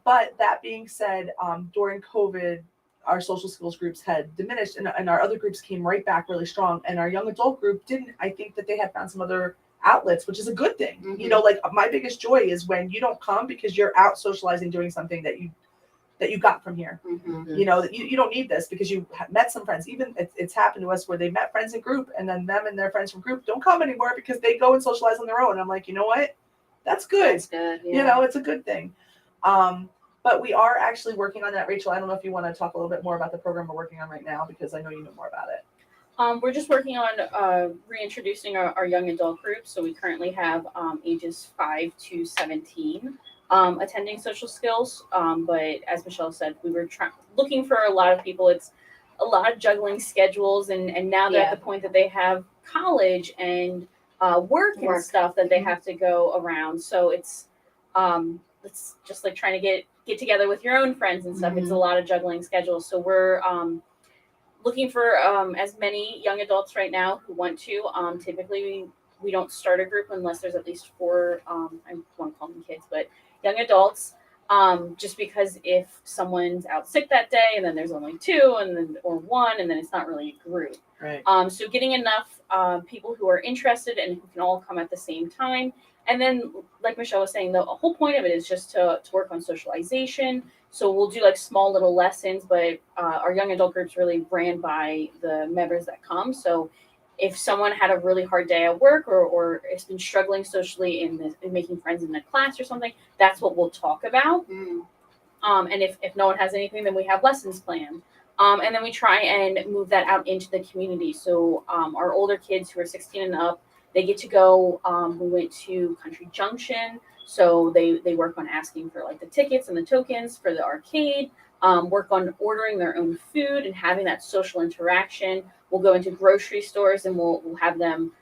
But that being said, during COVID, our social skills groups had diminished, and our other groups came right back really strong. And our young adult group didn't. I think that they had found some other outlets, which is a good thing. Like, my biggest joy is when you don't come because you're out socializing, doing something that you got from here. That you don't need this because you met some friends. Even it's happened to us where they met friends in group, and then them and their friends from group don't come anymore because they go and socialize on their own. I'm like, you know what? That's good. That's good. Yeah. It's a good thing. But we are actually working on that. Rachel, I don't know if you want to talk a little bit more about the program we're working on right now, because I know you know more about it. We're just working on reintroducing our young adult group. So we currently have ages 5 to 17 attending social skills. But as Michelle said, we were looking for a lot of people. It's a lot of juggling schedules, and now they're at the point that they have college and work and stuff that they have to go around. So it's just like trying to get together with your own friends and stuff. It's a lot of juggling schedules. So we're looking for as many young adults right now who want to. Typically, we don't start a group unless there's at least 4, I won't call them kids, but young adults, just because if someone's out sick that day and then there's only 2 and then or 1, and then it's not really a group. Right. So getting enough people who are interested and who can all come at the same time. And then, like Michelle was saying, the whole point of it is just to work on socialization. So we'll do like small little lessons, but our young adult groups really ran by the members that come. So if someone had a really hard day at work or has been struggling socially in making friends in the class or something, that's what we'll talk about. And if no one has anything, then we have lessons planned. And then we try and move that out into the community. So our older kids who are 16 and up, they get to go. We went to Country Junction. So they work on asking for like the tickets and the tokens for the arcade, work on ordering their own food and having that social interaction. We'll go into grocery stores and we'll have them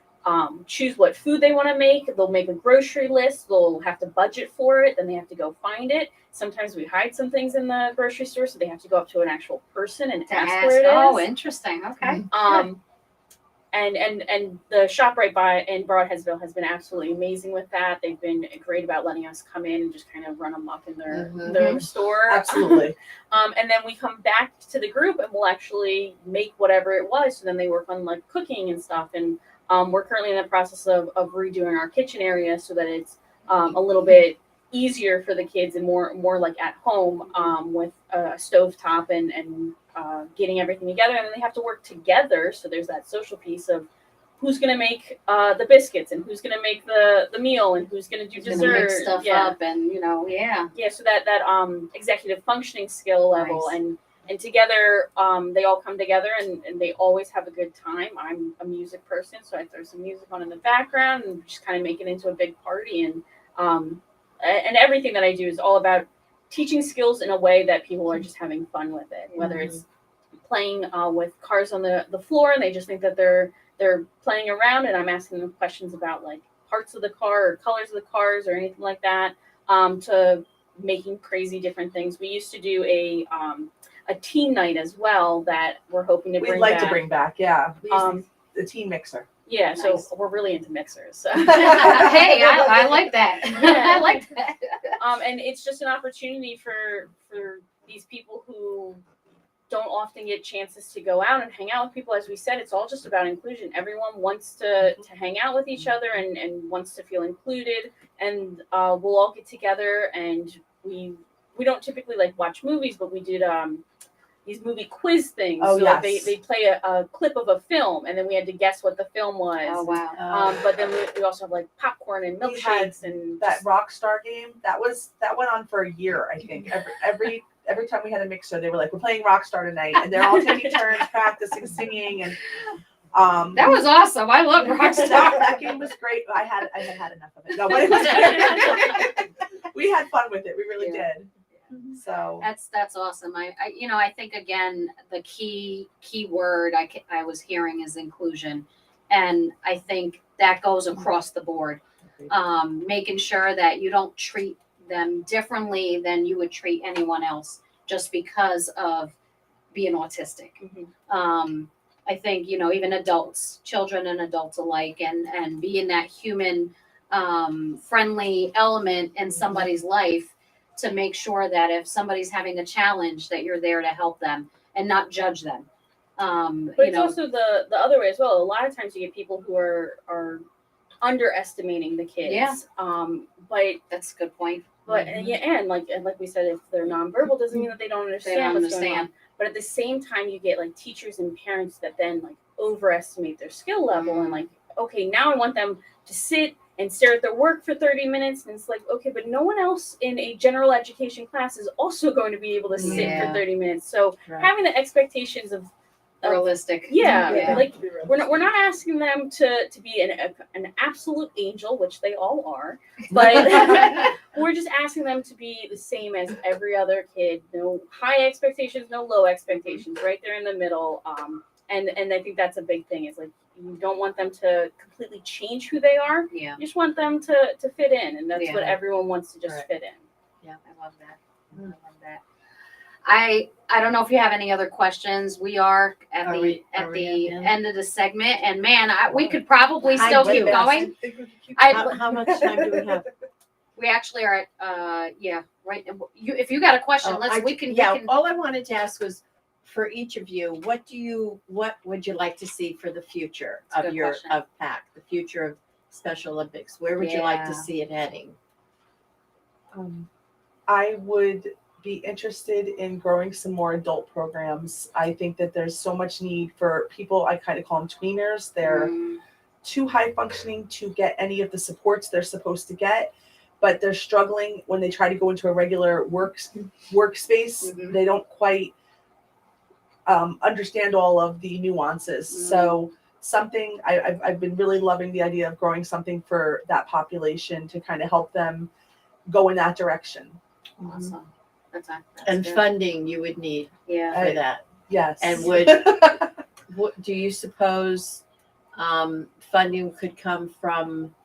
choose what food they want to make. They'll make a grocery list. They'll have to budget for it. Then they have to go find it. Sometimes we hide some things in the grocery store, so they have to go up to an actual person and ask where it is. Oh, interesting. Okay. And the shop right by in Broadheadsville has been absolutely amazing with that. They've been great about letting us come in and just kind of run amok in their store. Absolutely. And then we come back to the group and we'll actually make whatever it was. So then they work on like cooking and stuff. And we're currently in the process of redoing our kitchen area so that it's a little bit easier for the kids and more like at home with a stovetop and getting everything together. And then they have to work together. So there's that social piece of who's going to make the biscuits and who's going to make the meal and who's going to do dessert. Mix stuff up and, yeah. Yeah, so that executive functioning skill level. Nice. And together, they all come together and they always have a good time. I'm a music person, so I throw some music on in the background and just kind of make it into a big party. And everything that I do is all about teaching skills in a way that people are just having fun with it, whether it's playing with cars on the floor and they just think that they're playing around, and I'm asking them questions about like parts of the car or colors of the cars or anything like that, to making crazy different things. We used to do a teen night as well that we're hoping to bring back. To bring back, yeah. The teen mixer. Yeah, Nice. so we're really into mixers. So. Hey, I like that. I like that. And it's just an opportunity for these people who don't often get chances to go out and hang out with people. As we said, it's all just about inclusion. Everyone wants to hang out with each other and wants to feel included. And we'll all get together, and we don't typically like watch movies, but we did these movie quiz things. Oh, so yes. like they play a clip of a film, and then we had to guess what the film was. Oh, wow. But then we also have like popcorn and milkshakes and that Rockstar game. That went on for a year, I think. Every time we had a mixer, they were like, "We're playing Rockstar tonight," and they're all taking turns practicing singing. And That was awesome. I love Rockstar. that game was great. I had enough of it. No, but it was great. We had fun with it. We really did. So That's awesome. I think again the key word I was hearing is inclusion, and I think that goes across the board. Making sure that you don't treat them differently than you would treat anyone else just because of being autistic. I think even adults, children and adults alike, and being that human friendly element in somebody's life, to make sure that if somebody's having a challenge that you're there to help them and not judge them. But it's also the other way as well. A lot of times you get people who are underestimating the kids. Yeah. But that's a good point. But and like we said, if they're nonverbal, doesn't mean that they don't understand what's going on. But at the same time, you get like teachers and parents that then like overestimate their skill level and like, okay, now I want them to sit and stare at their work for 30 minutes. And it's like, okay, but no one else in a general education class is also going to be able to sit for 30 minutes. So having the expectations of Realistic. Yeah, Yeah. like we're not asking them to be an absolute angel, which they all are, but we're just asking them to be the same as every other kid. No high expectations, no low expectations. Right there in the middle. And I think that's a big thing. Is like you don't want them to completely change who they are. Yeah. You just want them to fit in, and that's Yeah. what everyone wants to just Right. fit in. Yeah, I love that. I love that. I don't know if you have any other questions. We are at Are the we at at the the end? end of the segment, and man, we could probably I still would keep ask. going. I How much time do we have? We actually are at yeah, right. If you got a question, Oh, we can. All I wanted to ask was, for each of you, what would you like to see for the future That's a of good your question. of PAC, the future of Special Olympics? Where would you like to Yeah. see it heading? I would be interested in growing some more adult programs. I think that there's so much need for people, I kind of call them tweeners. They're too high functioning to get any of the supports they're supposed to get, but they're struggling when they try to go into a regular workspace. Mhm. They don't quite understand all of the nuances. So something I've been really loving the idea of growing something for that population to kind of help them go in that direction. Awesome. That's And good. funding you would need Yeah. for that. Yes. And what do you suppose funding could come from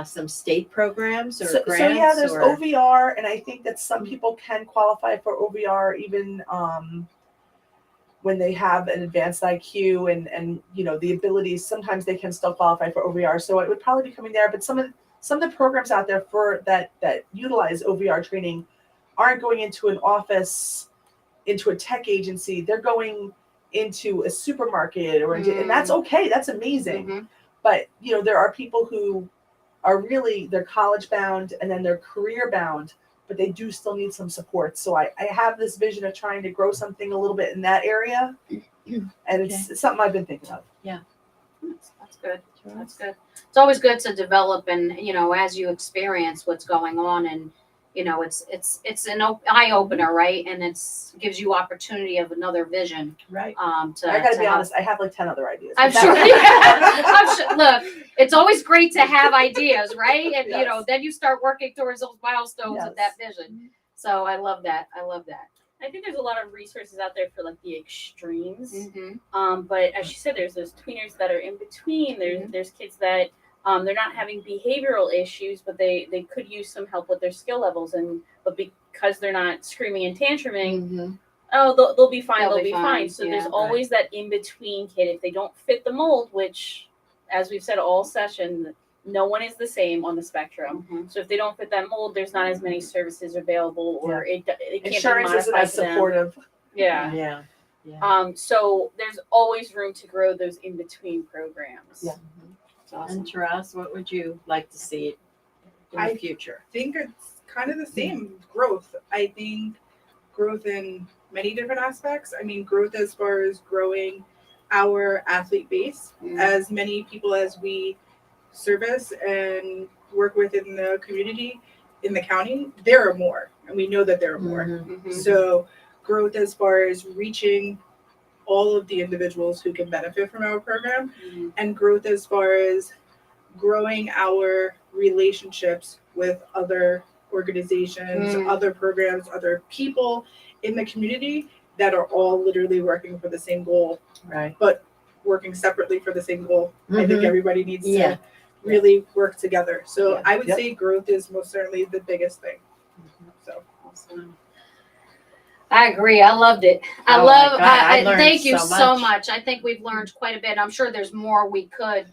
some state programs or So grants? yeah, there's or... OVR, and I think that some people can qualify for OVR even when they have an advanced IQ and you know the abilities. Sometimes they can still qualify for OVR. So it would probably be coming there. But some of the programs out there for that utilize OVR training aren't going into an office, into a tech agency. They're going into a supermarket or into, and that's okay. That's amazing. Mhm. But you know, there are people who are really, they're college bound and then they're career bound, but they do still need some support. So I have this vision of trying to grow something a little bit in that area, and it's something I've been thinking of. That's good. That's good. It's always good to develop, and as you experience what's going on, and it's an eye opener, right? And gives you opportunity of another vision. Right. I gotta be honest, I have like 10 other ideas. I'm sure. I'm sure. Look, it's always great to have ideas, right? And Yes. then you start working towards those milestones of that Yes. vision. So I love that. I love that. I think there's a lot of resources out there for like the extremes. Mm-hmm. But as she said, there's those tweeners that are in between. There's kids that they're not having behavioral issues, but they could use some help with their skill levels, but because they're not screaming and tantruming, Mm-hmm. they'll be fine. They'll They'll be be fine, fine. So yeah. there's always that in between kid. If they don't fit the mold, which, as we've said all session, no one is the same on the spectrum. Mhm. So if they don't fit that mold, there's not as many services available, or it can't Insurance be isn't modified as to them. supportive. Yeah. Yeah. So there's always room to grow those in between programs. Yeah. It's awesome. And Taras, what would you like to see in the future? think it's kind of the same growth. I think growth in many different aspects. I mean, growth as far as growing our athlete base, as many people as we service and work with in the community, in the county, there are more, and we know that there are more. Mhm. So growth as far as reaching all of the individuals who can benefit from our program, Mhm. and growth as far as growing our relationships with other organizations, other programs, other people in the community that are all literally working for the same goal, Right. but working separately for the same goal. I think Mhm. everybody needs Yeah. to really work together. So Yeah. I would Yep. say growth is most certainly the biggest thing. So Awesome. I agree. I loved it. Oh my God, I learned Thank you so so much. much. I think we've learned quite a bit. I'm sure there's more we could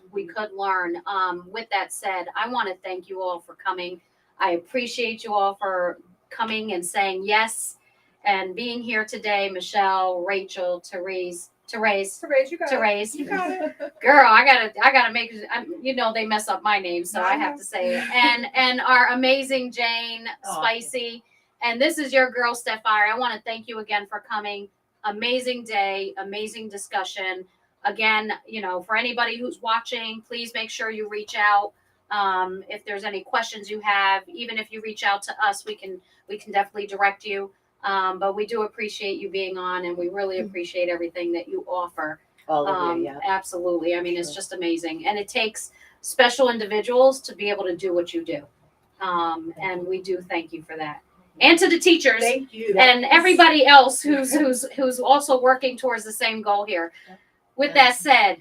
learn. With that said, I want to thank you all for coming. I appreciate you all for coming and saying yes and being here today. Michelle, Rachel, Therese, Therese, you got Therese. it. You got it. Girl, I gotta make it. They mess up my name, so I have to say it. And our amazing Jane, Oh, Spicy, and this is your girl Steph-Fire. I want to thank you again for coming. Amazing day, amazing discussion. Again, for anybody who's watching, please make sure you reach out. If there's any questions you have, even if you reach out to us, we can definitely direct you. But we do appreciate you being on, and we really appreciate everything that you offer. All of you, yeah. Absolutely. I mean, it's Sure. just amazing. And it takes special individuals to be able to do what you do. And we do thank you for that. And to the teachers Thank you. and everybody else who's also working towards the same goal here. With that said,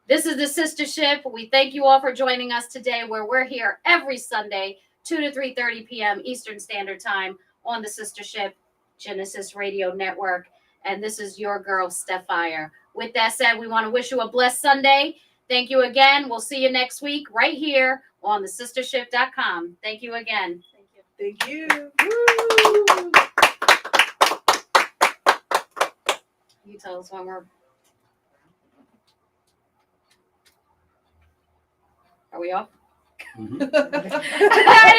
this is the Sistership. We thank you all for joining us today, where we're here every Sunday, 2 to 3:30 p.m. Eastern Standard Time on the Sistership Gynesis Radio Network. And this is your girl, Steph-Fire. With that said, we want to wish you a blessed Sunday. Thank you again. We'll see you next week right here on thesistership.com. Thank you again. Thank you. Woo! You tell us when we're. Are we off? Mhm. Anyway.